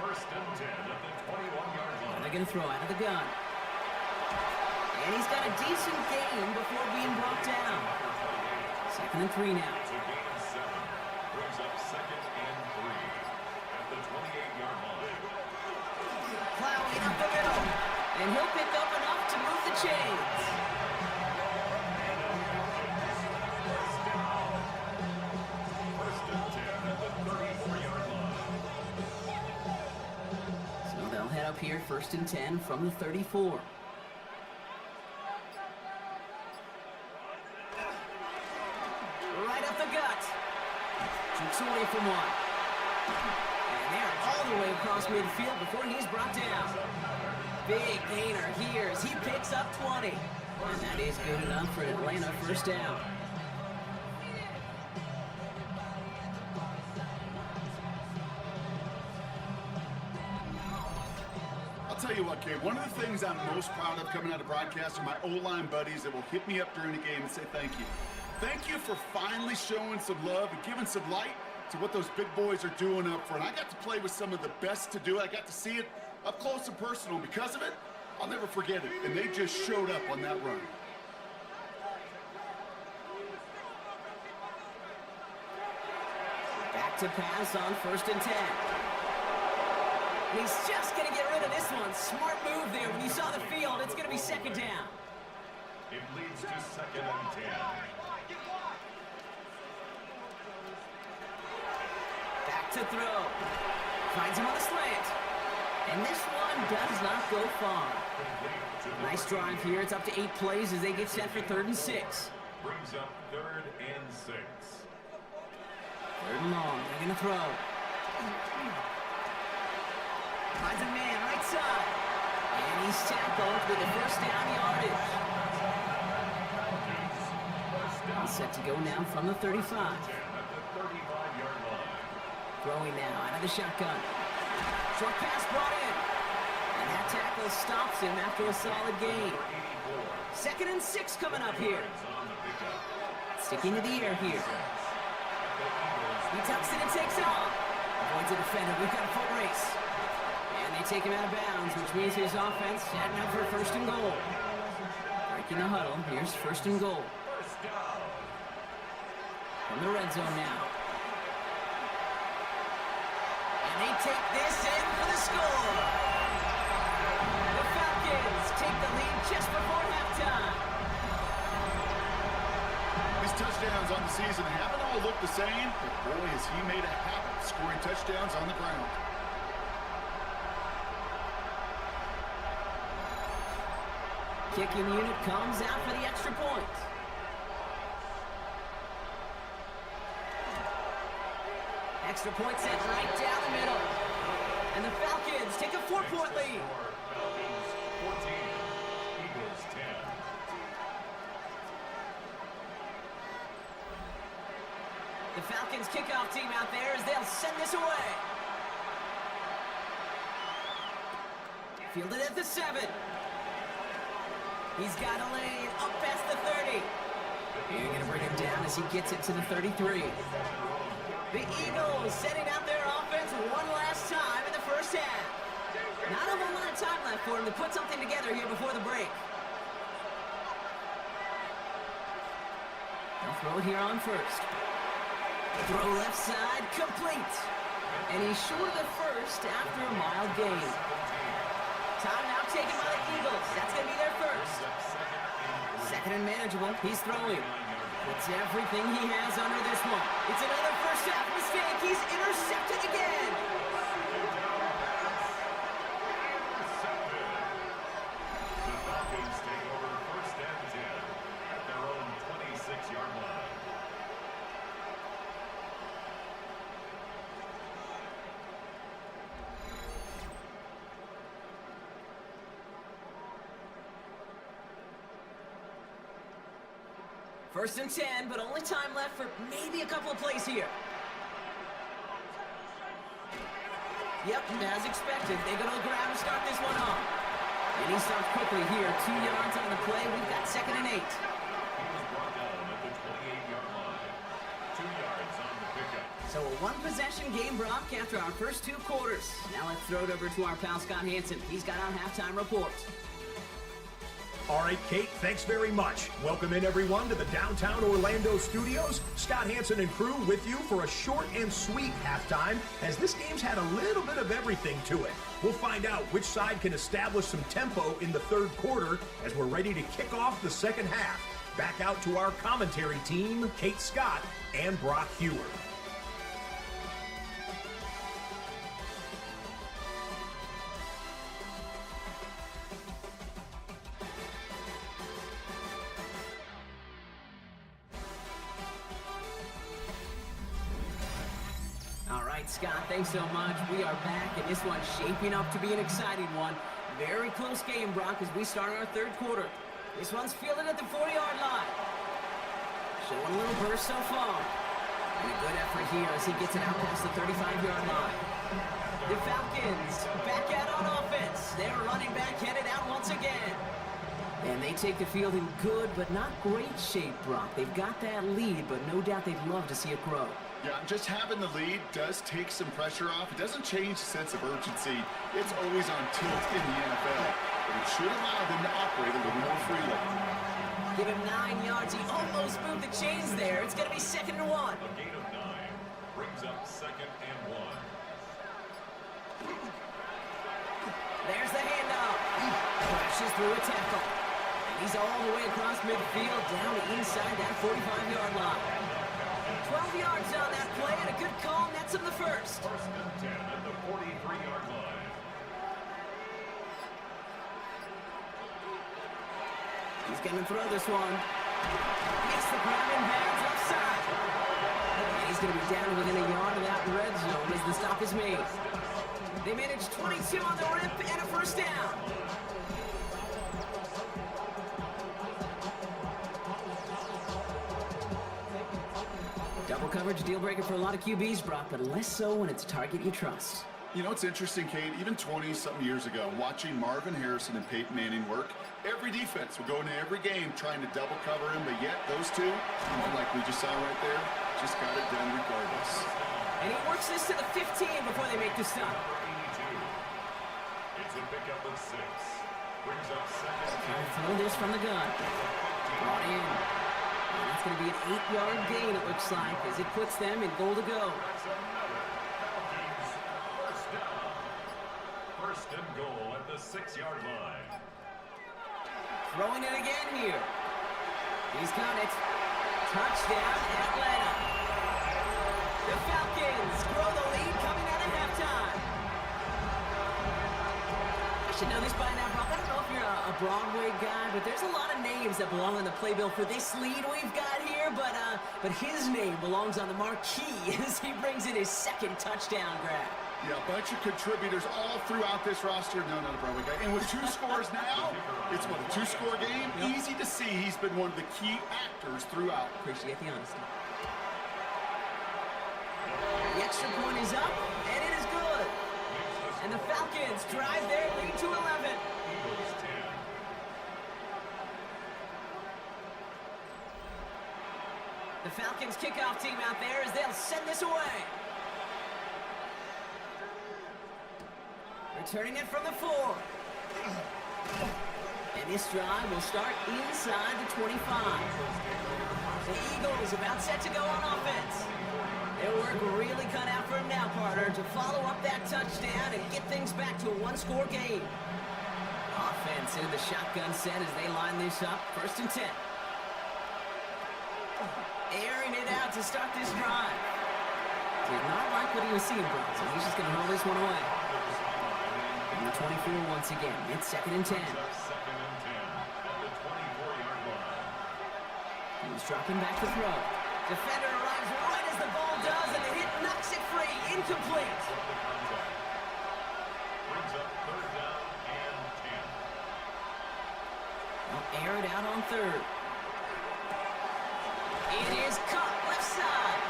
C: First and 10 at the 21-yard line.
A: And they're going to throw out of the gun. And he's got a decent gain before being brought down. 2nd and 3 now.
C: It's a gain of 7. Brings up 2nd and 3 at the 28-yard line.
A: Plowing up the middle. And he'll pick up enough to move the chains.
C: First and 10 at the 34-yard line.
A: So they'll head up here, 1st and 10 from the 34. Right up the gut. Shoots away from one. And they're all the way across midfield before he's brought down. Big gainer here as he picks up 20. And that is good enough for Atlanta 1st down.
B: I'll tell you what, Kate, one of the things I'm most proud of coming out of broadcast are my O-line buddies that will hit me up during the game and say thank you. Thank you for finally showing some love and giving some light to what those big boys are doing up front. I got to play with some of the best to do it. I got to see it up close and personal. Because of it, I'll never forget it. And they just showed up on that run.
A: to pass on 1st and 10. And he's just going to get rid of this one. Smart move there. When you saw the field, it's going to be 2nd down.
C: It leads to 2nd and 10.
A: Back to throw. Finds him on the slant. And this one does not go far. Nice drive here. It's up to 8 plays as they get set for 3rd and 6.
C: Brings up 3rd and 6.
A: 3rd and long. They're going to throw. Finds a man right side. And he's tackled with the 1st down yardage. He's set to go now from the 35.
C: At the 35-yard line.
A: Throwing now out of the shotgun. Short pass brought in. And that tackle stops him after a solid gain. 2nd and 6 coming up here. Sticking to the air here. He tucks it and takes off. Avoids a defender. We've got a foot race. And they take him out of bounds, which means his offense heading up for 1st and goal. Breaking the huddle. Here's 1st and goal. From the red zone now. And they take this in for the score. The Falcons take the lead just before halftime.
B: These touchdowns on the season haven't all looked the same, but boy, has he made a habit of scoring touchdowns on the ground.
A: Kicking unit comes out for the extra point. Extra point set right down the middle. And the Falcons take a 4-point lead.
C: Falcons 14, Eagles 10.
A: The Falcons kickoff team out there as they'll send this away. Fielded at the 7. He's got a lane up past the 30. You're going to bring him down as he gets it to the 33. The Eagles setting out their offense one last time in the 1st half. Not a whole lot of time left for him to put something together here before the break. They'll throw it here on 1st. Throw left side, complete. And he's short of the 1st after a mild gain. Time now taken by the Eagles. That's going to be their 1st. 2nd and manageable. He's throwing. It's everything he has under this one. It's another 1st half mistake. He's intercepted again.
C: The Falcons take over 1st and 10 at their own 26-yard line.
A: First and 10, but only time left for maybe a couple of plays here. Yep, as expected, they go to the ground to start this one off. And he starts quickly here. 2 yards on the play. We've got 2nd and 8.
C: He was brought down at the 28-yard line. 2 yards on the pickup.
A: So a one-possession game, Brock, after our first 2 quarters. Now let's throw it over to our pal Scott Hansen. He's got our halftime report.
E: All right, Kate, thanks very much. Welcome in, everyone, to the downtown Orlando studios. Scott Hansen and crew with you for a short and sweet halftime, as this game's had a little bit of everything to it. We'll find out which side can establish some tempo in the 3rd quarter as we're ready to kick off the 2nd half. Back out to our commentary team, Kate Scott and Brock Hewer.
A: All right, Scott, thanks so much. We are back, and this one's shaping up to be an exciting one. Very close game, Brock, as we start our 3rd quarter. This one's fielded at the 40-yard line. Showing a little burst so far. And a good effort here as he gets it out past the 35-yard line. The Falcons back out on offense. Their running back headed out once again. And they take the field in good but not great shape, Brock. They've got that lead, but no doubt they'd love to see it grow.
B: Yeah, just having the lead does take some pressure off. It doesn't change the sense of urgency. It's always on tilt in the NFL. But it should allow them to operate a little more freely.
A: Give him 9 yards. He almost moved the chains there. It's going to be 2nd and 1.
C: A gain of 9. Brings up 2nd and 1.
A: There's the handoff. Crashes through a tackle. And he's all the way across midfield down to inside that 45-yard line. 12 yards on that play and a good call nets him the first.
C: 1st and 10 at the 43-yard line.
A: He's going to throw this one. Gets the grab in bounds left side. And he's going to be down within a yard of that red zone as the stop is made. They manage 22 on the rip and a first down. Double coverage deal breaker for a lot of QBs, Brock, but less so when it's a target you trust.
B: You know, it's interesting, Kate, even 20-something years ago, watching Marvin Harrison and Peyton Manning work, every defense would go into every game trying to double cover him, but yet those two, like we just saw right there, just got it done regardless.
A: And he works this to the 15 before they make the stop.
C: It's a pickup of 6. Brings up 2nd.
A: Trying to throw this from the gun. Brought in. And that's going to be an 8-yard gain, it looks like, as it puts them in goal to go.
C: That's another Falcons first down. 1st and goal at the 6-yard line.
A: Throwing it again here. He's got it. Touchdown, Atlanta. The Falcons grow the lead coming out of halftime. I should know this by now, Brock. I don't know if you're a Broadway guy, but there's a lot of names that belong on the playbill for this lead we've got here, but his name belongs on the marquee as he brings in his 2nd touchdown grab.
B: Yeah, a bunch of contributors all throughout this roster. No, not a Broadway guy. And with 2 scores now, it's what, a 2-score game?
A: Yep.
B: Easy to see he's been one of the key actors throughout.
A: Appreciate the honesty. The extra point is up, and it is good. And the Falcons drive their lead to 11.
C: Eagles 10.
A: The Falcons kickoff team out there as they'll send this away. Returning it from the 4. And this drive will start inside the 25. The Eagles about set to go on offense. Their work really cut out for him now, partner, to follow up that touchdown and get things back to a 1-score game. Offense into the shotgun set as they line this up. 1st and 10. Airing it out to start this drive. Did not like what he was seeing, Brock, so he's just going to roll this one away. And the 24 once again. It's 2nd and 10.
C: 2nd and 10 at the 24-yard line.
A: He's dropping back to throw. Defender arrives right as the ball does, and the hit knocks it free. Incomplete.
C: Brings up 3rd down and 10.
A: They'll air it out on 3rd. It is caught left side.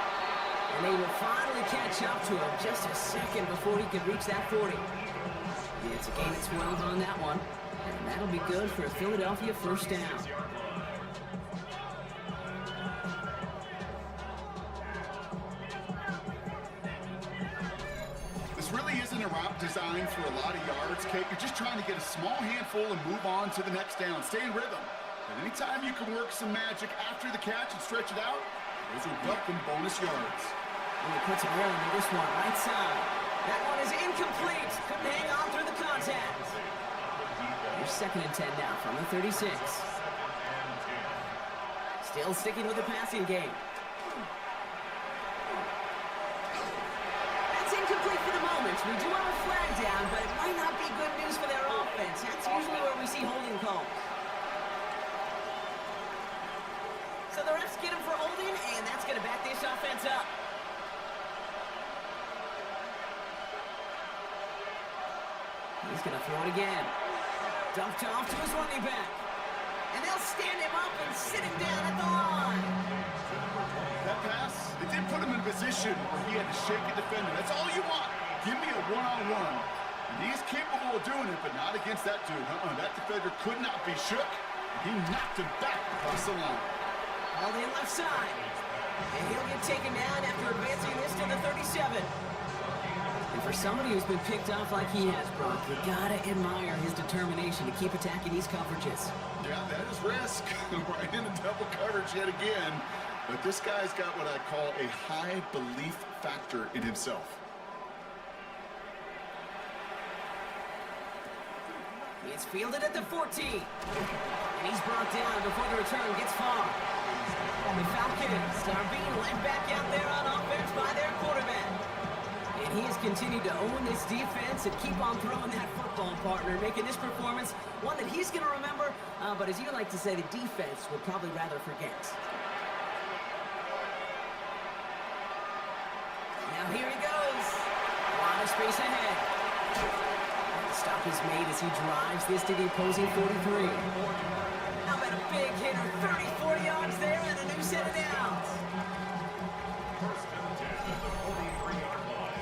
A: And they will finally catch up to him just a second before he can reach that 40. Yeah, it's a gain of 12 on that one. And that'll be good for a Philadelphia first down.
B: This really isn't a route designed for a lot of yards, Kate. You're just trying to get a small handful and move on to the next down. Stay in rhythm. And anytime you can work some magic after the catch and stretch it out, those are welcome bonus yards.
A: And he puts it early into this one, right side. That one is incomplete. Couldn't hang on through the contact. Here's 2nd and 10 now from the 36. Still sticking with the passing game. That's incomplete for the moment. We do have a flag down, but it might not be good news for their offense. That's usually where we see holding calls. So the refs get him for holding, and that's going to back this offense up. He's going to throw it again. Dumped off to his running back. And they'll stand him up and sit him down at the line.
B: That pass, it did put him in a position where he had to shake a defender. That's all you want. Give me a one-on-one. And he's capable of doing it, but not against that dude. That defender could not be shook. He knocked him back across the line.
A: All in left side. And he'll get taken down after advancing this to the 37. And for somebody who's been picked off like he has, Brock, you gotta admire his determination to keep attacking these coverages.
B: Yeah, that is risk. Right into double coverage yet again. but this guy's got what I call a high belief factor in himself.
A: It's fielded at the 14. And he's brought down before the return gets far. The Falcons are being led back out there on offense by their quarterback. And he has continued to own this defense and keep on throwing that football, partner, making this performance one that he's going to remember, but as you like to say, the defense would probably rather forget. Now here he goes. A lot of space ahead. Stop is made as he drives this to the opposing 43. How about a big hitter, 30, 40 yards there, and a new set of downs.
C: First and 10 at the 43-yard line.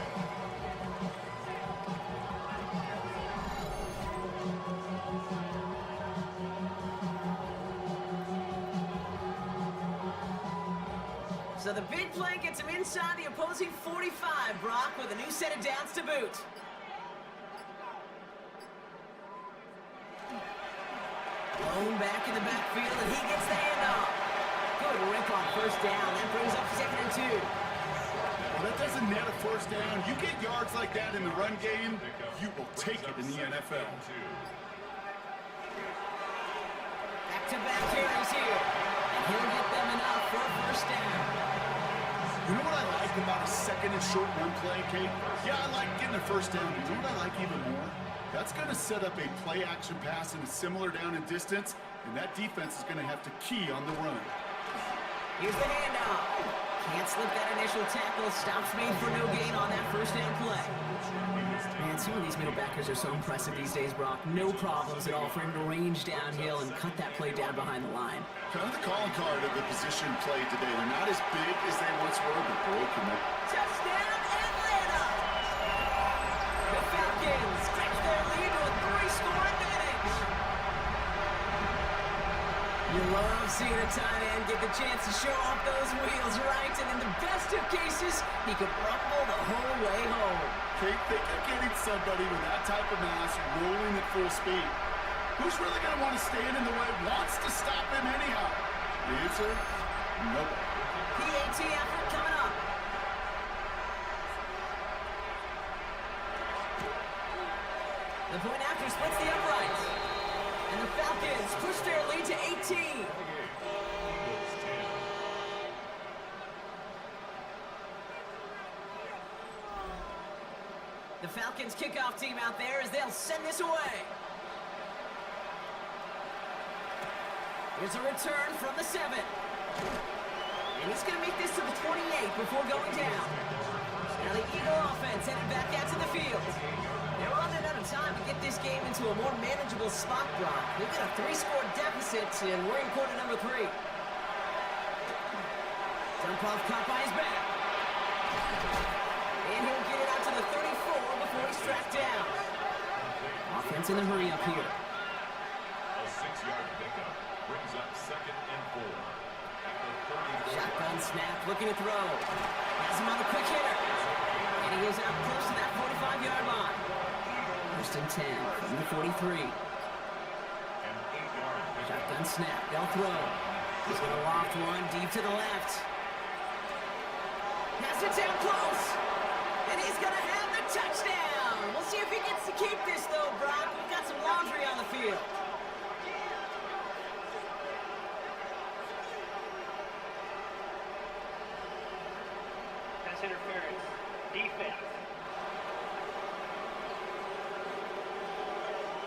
A: So the big play gets him inside the opposing 45, Brock, with a new set of downs to boot. Blown back in the backfield, and he gets the handoff. Good rip on first down. That brings up 2nd and 2.
B: Well, that doesn't net a first down. You get yards like that in the run game, you will take it in the NFL.
A: Back-to-back carries here. And he'll get them enough for a first down.
B: You know what I like about a second and short run play, Kate? Yeah, I like getting a first down, but you know what I like even more? That's going to set up a play-action pass in a similar down and distance, and that defense is going to have to key on the run.
A: Here's the handoff. Can't slip that initial tackle. Stops made for no gain on that first down play. Man, some of these middle backers are so impressive these days, Brock. No problems at all for him to range downhill and cut that play down behind the line.
B: Kind of the calling card of the position played today. They're not as big as they once were, but boy, can they.
A: Touchdown, Atlanta! The Falcons stretch their lead to a 3-score advantage. You love seeing a tight end get the chance to show off those wheels, right? And in the best of cases, he could rumble the whole way home.
B: Kate, think of getting somebody with that type of mass rolling at full speed. Who's really going to want to stand in the way, wants to stop him anyhow? The answer, nobody.
A: PAT effort coming up. The point after splits the uprights. And the Falcons push their lead to 18. The Falcons kickoff team out there as they'll send this away. Here's a return from the 7. And he's going to make this to the 28 before going down. Now the Eagle offense headed back out to the field. They're running out of time to get this game into a more manageable spot, Brock. They've got a 3-score deficit, and we're in quarter number 3. Dump-off caught by his back. And he'll get it out to the 34 before he's tracked down. Offense in the hurry up here.
C: A 6-yard pickup brings up 2nd and 4. At the 34.
A: Shotgun snap, looking to throw. Has him on the quick hitter. And he goes out close to that 45-yard line. First and 10 from the 43.
C: An 8-yard pickup.
A: Shotgun snap, they'll throw. He's going to loft one deep to the left. Has it down close. And he's going to have the touchdown. We'll see if he gets to keep this, though, Brock. We've got some laundry on the field.
D: Pass interference. Defense.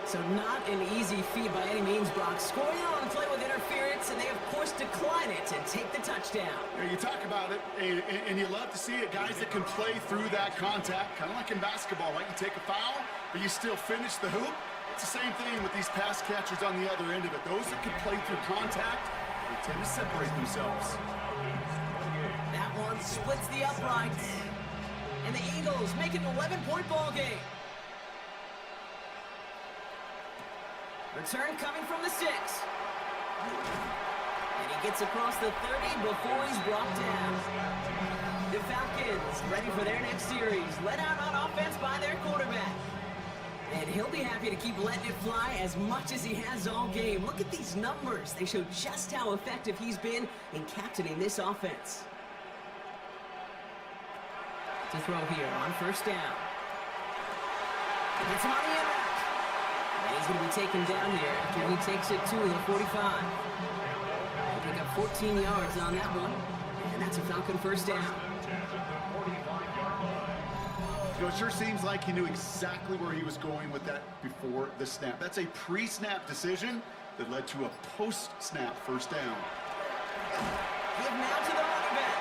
A: So not an easy feat by any means, Brock. Scoring on the play with interference, and they, of course, decline it and take the touchdown.
B: You talk about it, and you love to see it. Guys that can play through that contact, kind of like in basketball, right? You take a foul, but you still finish the hoop. It's the same thing with these pass catchers on the other end of it. Those that can play through contact, they tend to separate themselves.
A: That one splits the uprights. And the Eagles make it an 11-point ball game. Return coming from the 6. And he gets across the 30 before he's brought down. The Falcons ready for their next series. Led out on offense by their quarterback. And he'll be happy to keep letting it fly as much as he has all game. Look at these numbers. They show just how effective he's been in captaining this offense. To throw here on first down. Gets him on the end route. And he's going to be taken down here after he takes it to the 45. He'll pick up 14 yards on that one. And that's a Falcon first down.
B: You know, it sure seems like he knew exactly where he was going with that before the snap. That's a pre-snap decision that led to a post-snap first down.
A: Give now to the running back.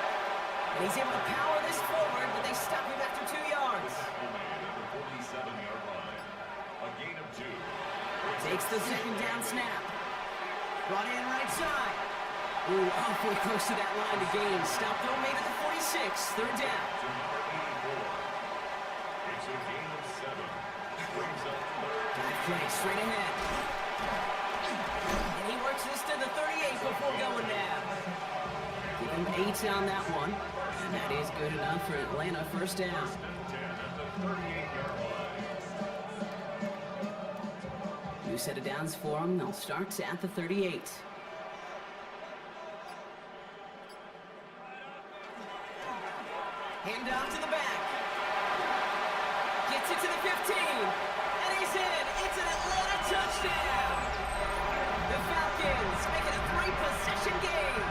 A: And he's able to power this forward, but they stop him after 2 yards.
C: A gain of 2.
A: Takes the second down snap. Brought in right side. Ooh, awfully close to that line to gain. Stop though, made it to 46. Third down.
C: It's a gain of 7. Brings up third.
A: Dive play straight ahead. And he works this to the 38 before going down. Give him 8 on that one. And that is good enough for Atlanta first down.
C: 10 at the 38-yard line.
A: New set of downs for them. They'll start at the 38. Hand off to the back. Gets it to the 15. And he's in. It's an Atlanta touchdown. The Falcons make it a 3-possession game.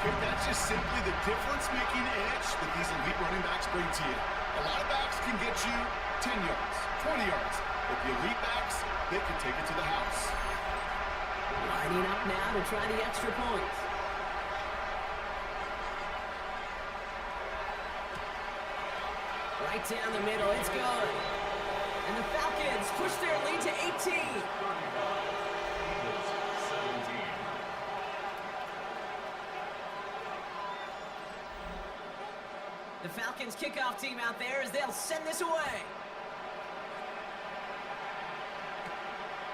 B: Okay, that's just simply the difference-making edge that these elite running backs bring to you. A lot of backs can get you 10 yards, 20 yards. But the elite backs, they can take it to the house.
A: Lining up now to try the extra point. Right down the middle, it's good. And the Falcons push their lead to 18.
C: 17.
A: The Falcons kickoff team out there as they'll send this away.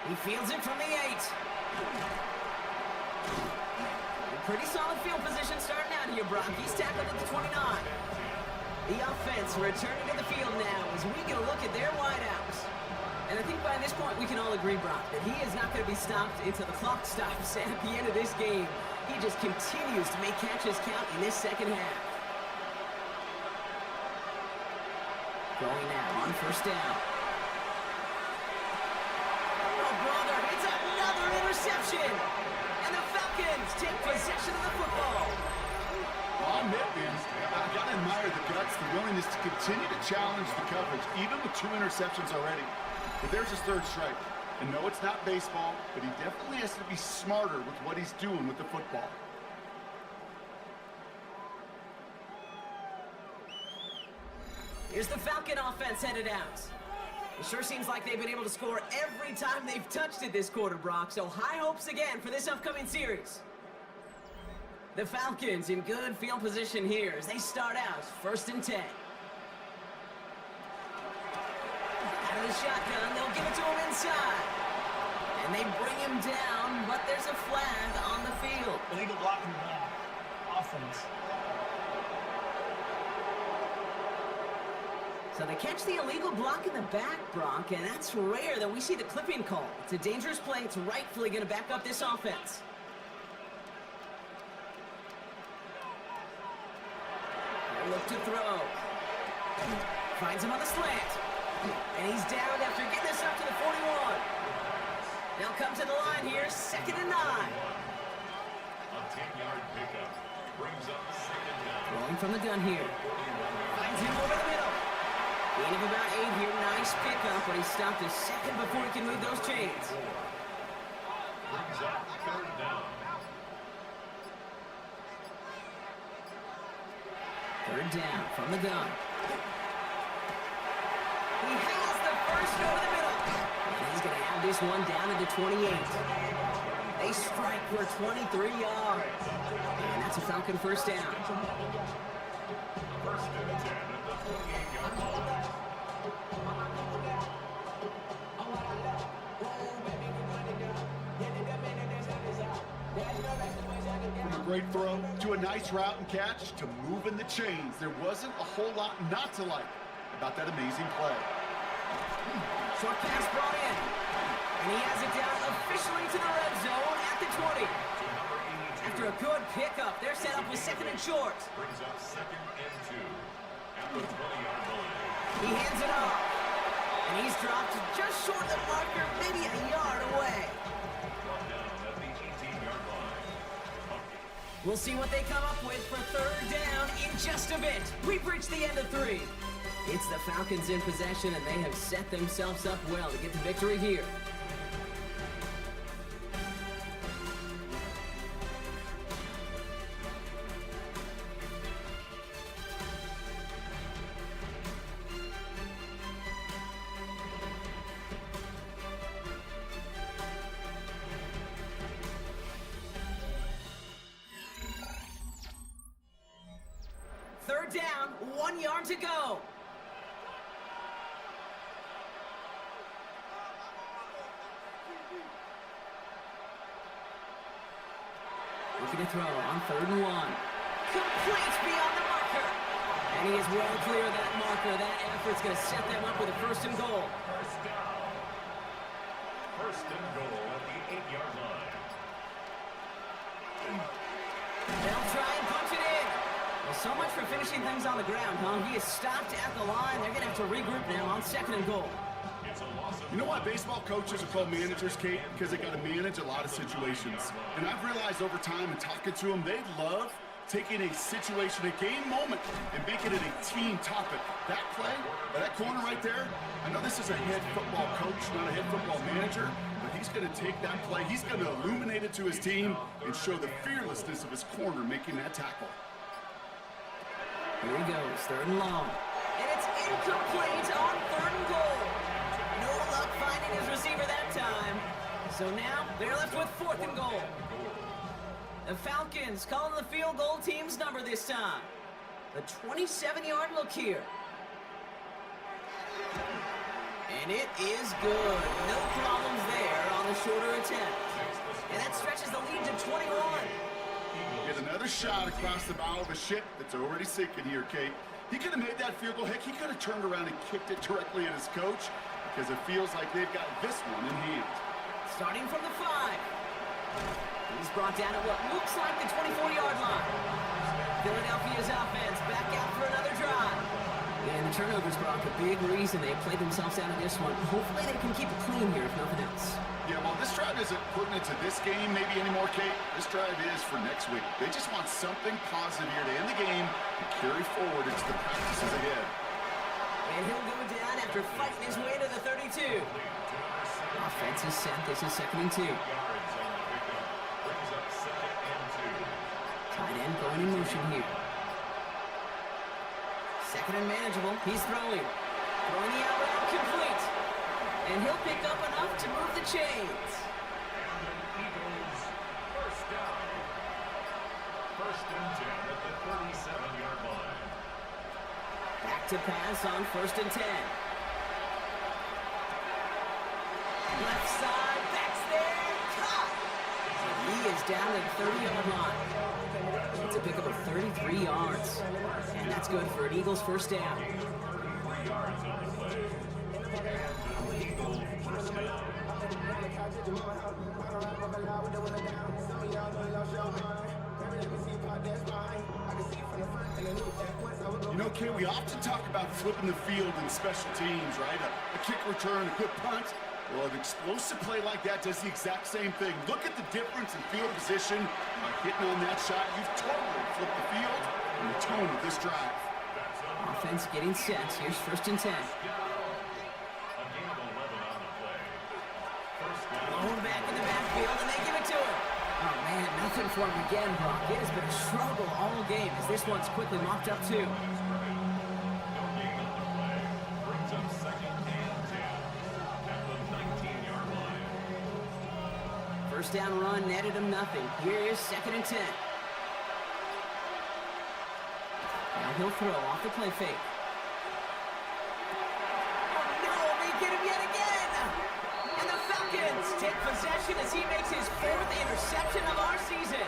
A: He fields it from the 8. Pretty solid field position starting out here, Brock. He's tackled at the 29. The offense returning to the field now as we get a look at their wideouts. And I think by this point we can all agree, Brock, that he is not going to be stopped until the clock stops at the end of this game. He just continues to make catches count in this second half. Going now on first down. Oh, brother, it's another interception. And the Falcons take possession of the football.
B: I'll admit, man, I gotta admire the guts, the willingness to continue to challenge the coverage, even with 2 interceptions already. But there's his third strike. And no, it's not baseball, but he definitely has to be smarter with what he's doing with the football.
A: Here's the Falcon offense headed out. It sure seems like they've been able to score every time they've touched it this quarter, Brock. So high hopes again for this upcoming series. The Falcons in good field position here as they start out 1st and 10. Out of the shotgun, they'll give it to him inside. And they bring him down, but there's a flag on the field.
D: Illegal blocking offense.
A: So they catch the illegal block in the back, Brock, and that's rare that we see the clipping call. It's a dangerous play. It's rightfully going to back up this offense. Look to throw. Finds him on the slant. And he's down after getting this up to the 41. They'll come to the line here, 2nd and 9.
C: A 10-yard pickup brings up 2nd down.
A: Rolling from the gun here. Finds him over the middle. Gain of about 8 here. Nice pickup, but he stopped a second before he can move those chains.
C: Brings up 3rd down.
A: 3rd down from the gun. He has the first over the middle. And he's going to have this one down to the 28. They strike for 23 yards. And that's a Falcon first down.
C: 1st and 10 at the 48-yard line.
B: From a great throw to a nice route and catch to moving the chains, there wasn't a whole lot not to like about that amazing play.
A: Short pass brought in. And he has it down officially to the red zone at the 20. After a good pickup, they're set up with 2nd and short.
C: Brings up 2nd and 2 at the 20-yard line.
A: He hands it off. And he's dropped just short of the marker, maybe a yard away.
C: Brought down at the 18-yard line.
A: We'll see what they come up with for 3rd down in just a bit. We've reached the end of 3. It's the Falcons in possession, and they have set themselves up well to get the victory here. Third down, 1 yard to go. Looking to throw on 3rd and 1. Complete beyond the marker. And he is well clear of that marker. That effort's going to set them up with a 1st and goal.
C: First down. 1st and goal at the 8-yard line.
A: They'll try and punch it in. Well, so much for finishing things on the ground, huh? He is stopped at the line. They're going to have to regroup now on 2nd and goal.
C: It's a loss of...
B: You know why baseball coaches are called managers, Kate? Because they got to manage a lot of situations. And I've realized over time in talking to them, they love taking a situation, a game moment, and making it a team topic. That play, that corner right there, I know this is a head football coach, not a head football manager, but he's going to take that play, he's going to illuminate it to his team and show the fearlessness of his corner making that tackle.
A: Here he goes, 3rd and long. And it's incomplete on 3rd and goal. No luck finding his receiver that time. So now they're left with 4th and goal. The Falcons calling the field goal team's number this time. The 27-yard look here. And it is good. No problems there on the shorter attempt. And that stretches the lead to 21.
B: Get another shot across the bow of a ship that's already sinking here, Kate. He could have made that field goal. Heck, he could have turned around and kicked it directly at his coach because it feels like they've got this one in hand.
A: Starting from the 5. He's brought down at what looks like the 24-yard line. Philadelphia's offense back out for another drive. And the turnovers, Brock, a big reason they played themselves out of this one. Hopefully they can keep it clean here, if nothing else.
B: Yeah, well, this drive isn't pertinent to this game maybe anymore, Kate. This drive is for next week. They just want something positive here to end the game and carry forward into the practices ahead.
A: And he'll go down after fighting his way to the 32. Offense is set. This is 2nd and 2. Tight end going in motion here. 2nd and manageable. He's throwing. Throwing the out route complete. And he'll pick up enough to move the chains.
C: Eagles, 1st down. 1st and 10 at the 37-yard line.
A: Back to pass on 1st and 10. Left side, that's there, caught. He is down at the 30-yard line. It's a pickup of 33 yards. And that's good for an Eagles 1st down.
C: 3 yards on the play. Eagles, 1st down.
B: You know, Kate, we often talk about flipping the field in special teams, right? A kick return, a good punt. Well, an explosive play like that does the exact same thing. Look at the difference in field position. By hitting on that shot, you've totally flipped the field and the tone of this drive.
A: Offense getting set. Here's 1st and 10.
C: A gain of 11 on the play. 1st down.
A: Blown back in the backfield, and they give it to him. Oh, man, nothing for him again, Brock. It has been a struggle all game as this one's quickly mopped up, too.
C: No gain on the play. Brings up 2nd and 10 at the 19-yard line.
A: 1st down run netted him nothing. Here is 2nd and 10. Now he'll throw off the play fake. Oh, no, they get him yet again. And the Falcons take possession as he makes his 4th interception of our season.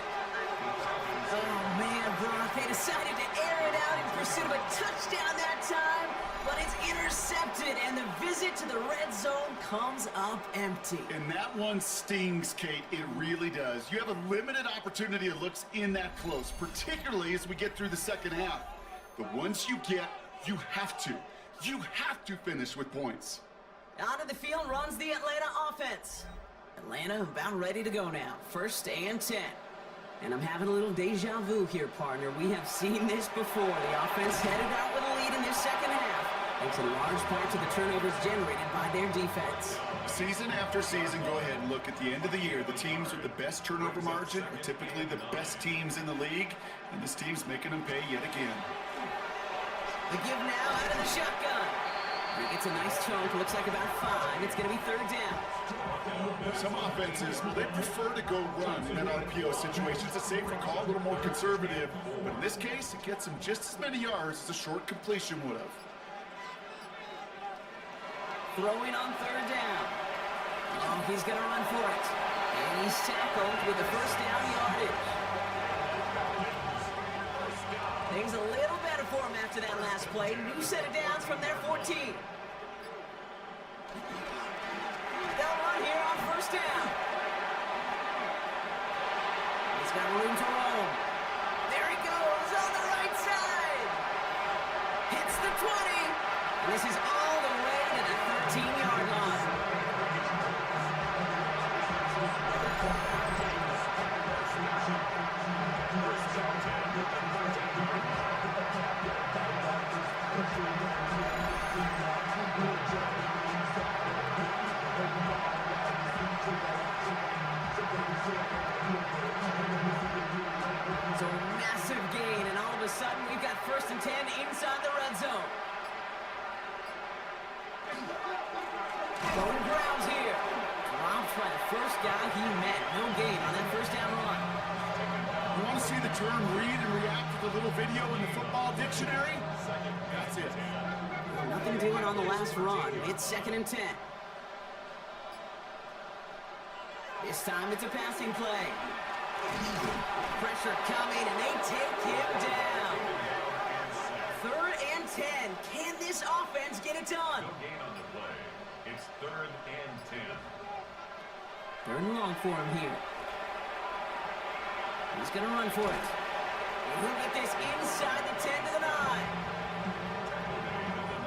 A: Oh, man, Brock, they decided to air it out in pursuit of a touchdown that time, but it's intercepted, and the visit to the red zone comes up empty.
B: And that one stings, Kate. It really does. You have a limited opportunity of looks in that close, particularly as we get through the second half. But once you get, you have to finish with points.
A: Onto the field runs the Atlanta offense. Atlanta about ready to go now. 1st and 10. And I'm having a little deja vu here, partner. We have seen this before. The offense headed out with a lead in this second half, thanks in large part to the turnovers generated by their defense.
B: Season after season, go ahead and look at the end of the year. The teams with the best turnover margin are typically the best teams in the league, and this team's making them pay yet again.
A: The give now out of the shotgun. He gets a nice chunk, looks like about 5. It's going to be 3rd down.
B: Some offenses, well, they prefer to go run in an RPO situation. It's a safer call, a little more conservative. But in this case, it gets them just as many yards as a short completion would have.
A: Throwing on 3rd down. Oh, he's going to run for it. And he's tackled with the 1st down yardage. Things a little better for him after that last play. New set of downs from their 14. They'll run here on 1st down. He's got room to roam. There he goes on the right side. Hits the 20. And this is all the way to the 13-yard line. So massive gain, and all of a sudden we've got 1st and 10 inside the red zone. Going grounds here. Dropped by the first guy he met. No gain on that 1st down run.
B: You want to see the term read and react to the little video in the football dictionary? That's it.
A: Nothing doing on the last run. It's 2nd and 10. This time it's a passing play. Pressure coming, and they take him down. 3rd and 10. Can this offense get it done?
C: No gain on the play. It's 3rd and 10.
A: 3rd and long for him here. He's going to run for it. And he'll get this inside the 10 to the 9.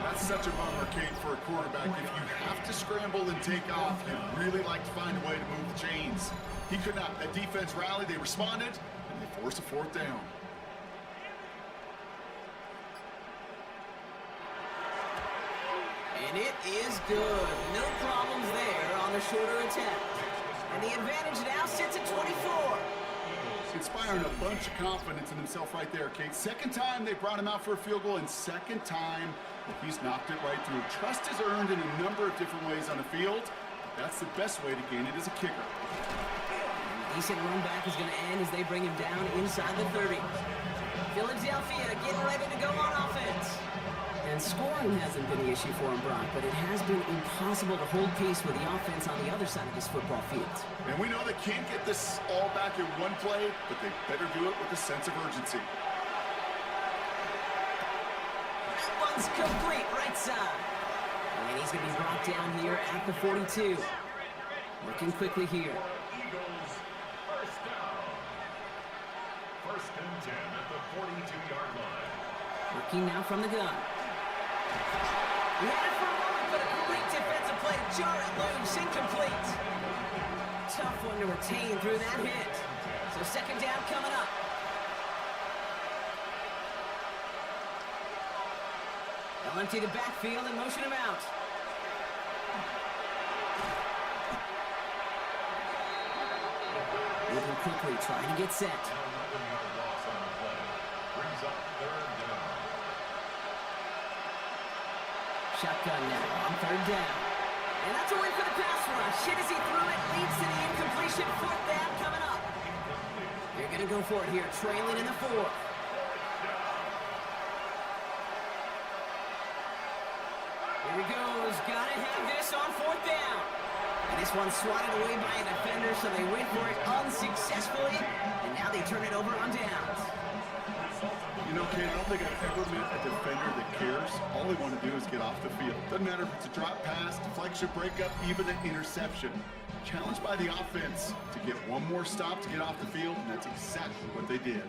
B: That's such a bummer, Kate, for a quarterback. If you have to scramble and take off, you'd really like to find a way to move the chains. He could not. That defense rallied, they responded, and they forced a 4th down.
A: And it is good. No problems there on the shorter attempt. And the advantage now sits at 24.
B: Inspiring a bunch of confidence in himself right there, Kate. 2nd time they brought him out for a field goal, and 2nd time he's knocked it right through. Trust is earned in a number of different ways on the field. That's the best way to gain it as a kicker.
A: Decent run back is going to end as they bring him down inside the 30. Philadelphia getting ready to go on offense. And scoring hasn't been the issue for him, Brock, but it has been impossible to hold pace with the offense on the other side of this football field.
B: And we know they can't get this all back in one play, but they better do it with a sense of urgency.
A: That one's complete, right side. And he's going to be brought down here at the 42. Working quickly here.
C: Eagles, 1st down. 1st and 10 at the 42-yard line.
A: Working now from the gun. He had it for a moment, but a great defensive play to jar it loose. Incomplete. Tough one to retain through that hit. So 2nd down coming up. They'll empty the backfield and motion him out. Moving quickly, trying to get set.
C: 11-yard loss on the play. Brings up 3rd down.
A: Shotgun now on 3rd down. And that's a win for the pass rush. Hit as he threw it, leads to the incompletion. 4th down coming up. They're going to go for it here, trailing in the 4th. Here he goes. Got to have this on 4th down. And this one's swatted away by a defender, so they went for it unsuccessfully. And now they turn it over on downs.
B: You know, Kate, I don't think I've ever met a defender that cares. All they want to do is get off the field. Doesn't matter if it's a drop pass, deflection, breakup, even an interception. Challenged by the offense to get one more stop to get off the field, and that's exactly what they did.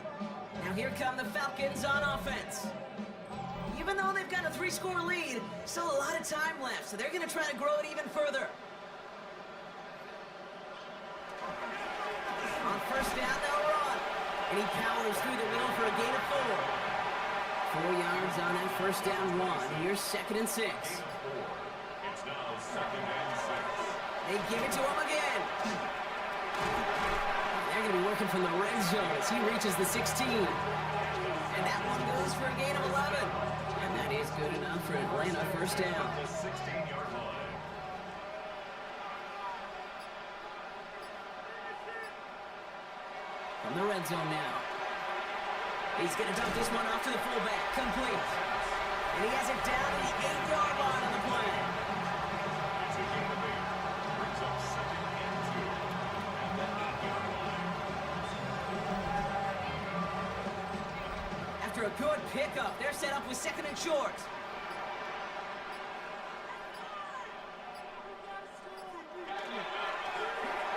A: Now here come the Falcons on offense. Even though they've got a 3-score lead, still a lot of time left, so they're going to try to grow it even further. On first down, they'll run. And he powers through the middle for a gain of 4. 4 yards on that first down one. Here's 2nd and 6.
C: It's now 2nd and 6.
A: They give it to him again. They're going to be working from the red zone as he reaches the 16. And that one goes for a gain of 11. And that is good enough for Atlanta first down.
C: The 16-yard line.
A: From the red zone now. He's going to dump this one off to the fullback. Complete. And he has it down to the 8-yard line on the play.
C: It's a gain of 8. Brings up 2nd and 2. At the 8-yard line.
A: After a good pickup, they're set up with 2nd and short.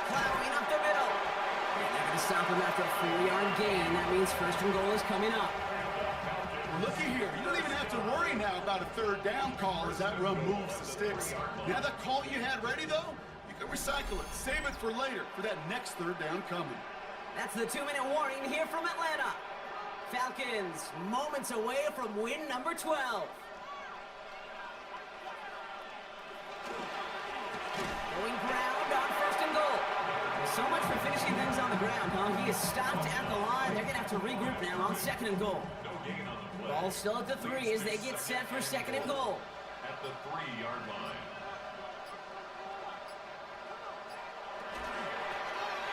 A: Plowing up the middle. And they're going to stop him after a 4-yard gain. That means 1st and goal is coming up.
B: Well, looky here. You don't even have to worry now about a 3rd down call as that run moves the sticks. Now that call you had ready, though, you can recycle it. Save it for later for that next 3rd down coming.
A: That's the 2-minute warning here from Atlanta. Falcons moments away from win number 12. Going ground on 1st and goal. So much for finishing things on the ground, huh? He is stopped at the line. They're going to have to regroup now on 2nd and goal.
C: No gain on the play.
A: Ball still at the 3 as they get set for 2nd and goal.
C: At the 3-yard line.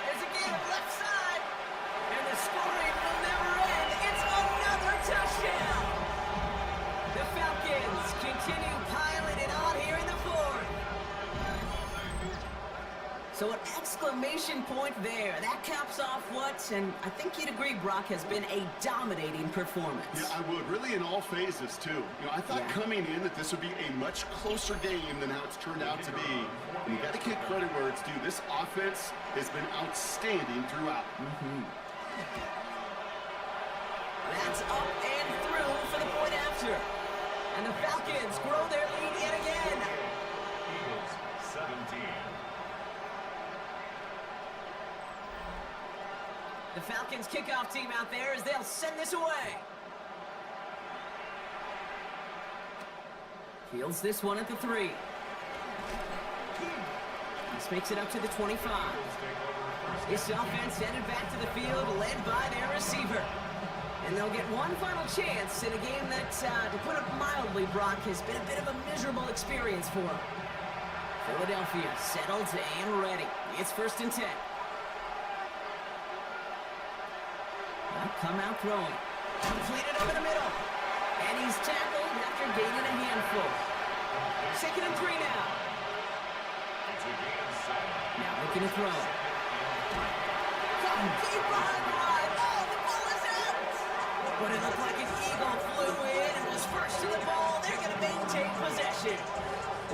A: There's a game left side. And the scoring will never end. It's another touchdown. The Falcons continue piling it on here in the 4th. So an exclamation point there. That caps off what, and I think you'd agree, Brock, has been a dominating performance.
B: Yeah, I would. Really in all phases, too. I thought coming in that this would be a much closer game than how it's turned out to be. And you got to give credit where it's due. This offense has been outstanding throughout.
A: That's up and through for the point after. And the Falcons grow their lead yet again.
C: Eagles 17.
A: The Falcons kickoff team out there as they'll send this away. Fields this one at the 3. This makes it up to the 25. This offense headed back to the field, led by their receiver. And they'll get one final chance in a game that, to put it mildly, Brock, has been a bit of a miserable experience for them. Philadelphia settled and ready. It's 1st and 10. They'll come out throwing. Completed over the middle. And he's tackled after gaining a handful. 2nd and 3 now. Now looking to throw. Deep behind the line. Oh, the ball is out. But it looked like an eagle flew in and was first to the ball. They're going to maintain possession.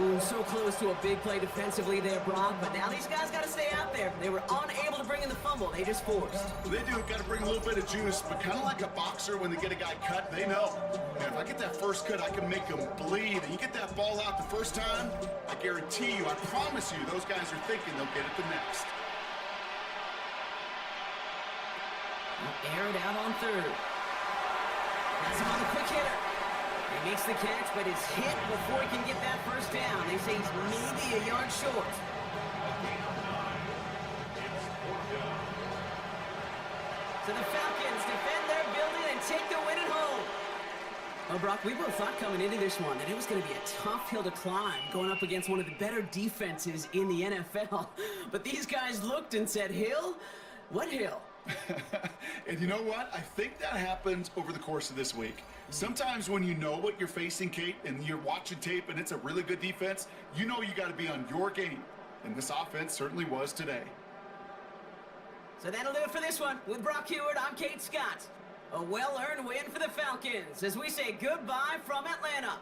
A: Ooh, so close to a big play defensively there, Brock. But now these guys got to stay out there. They were unable to bring in the fumble. They just forced.
B: They do got to bring a little bit of juice, but kind of like a boxer when they get a guy cut, they know. And if I get that first cut, I can make them bleed. And you get that ball out the first time, I guarantee you, I promise you, those guys are thinking they'll get it the next.
A: Air it out on 3rd. That's him on the quick hitter. He makes the catch, but is hit before he can get that first down. They say he's maybe a yard short. So the Falcons defend their building and take the win at home. Well, Brock, we both thought coming into this one that it was going to be a tough hill to climb going up against one of the better defenses in the NFL. But these guys looked and said, Hill? What hill?
B: And you know what? I think that happens over the course of this week. Sometimes when you know what you're facing, Kate, and you're watching tape and it's a really good defense, you know you got to be on your game. And this offense certainly was today.
A: So that'll do it for this one. With Brock Heward, I'm Kate Scott. A well-earned win for the Falcons as we say goodbye from Atlanta.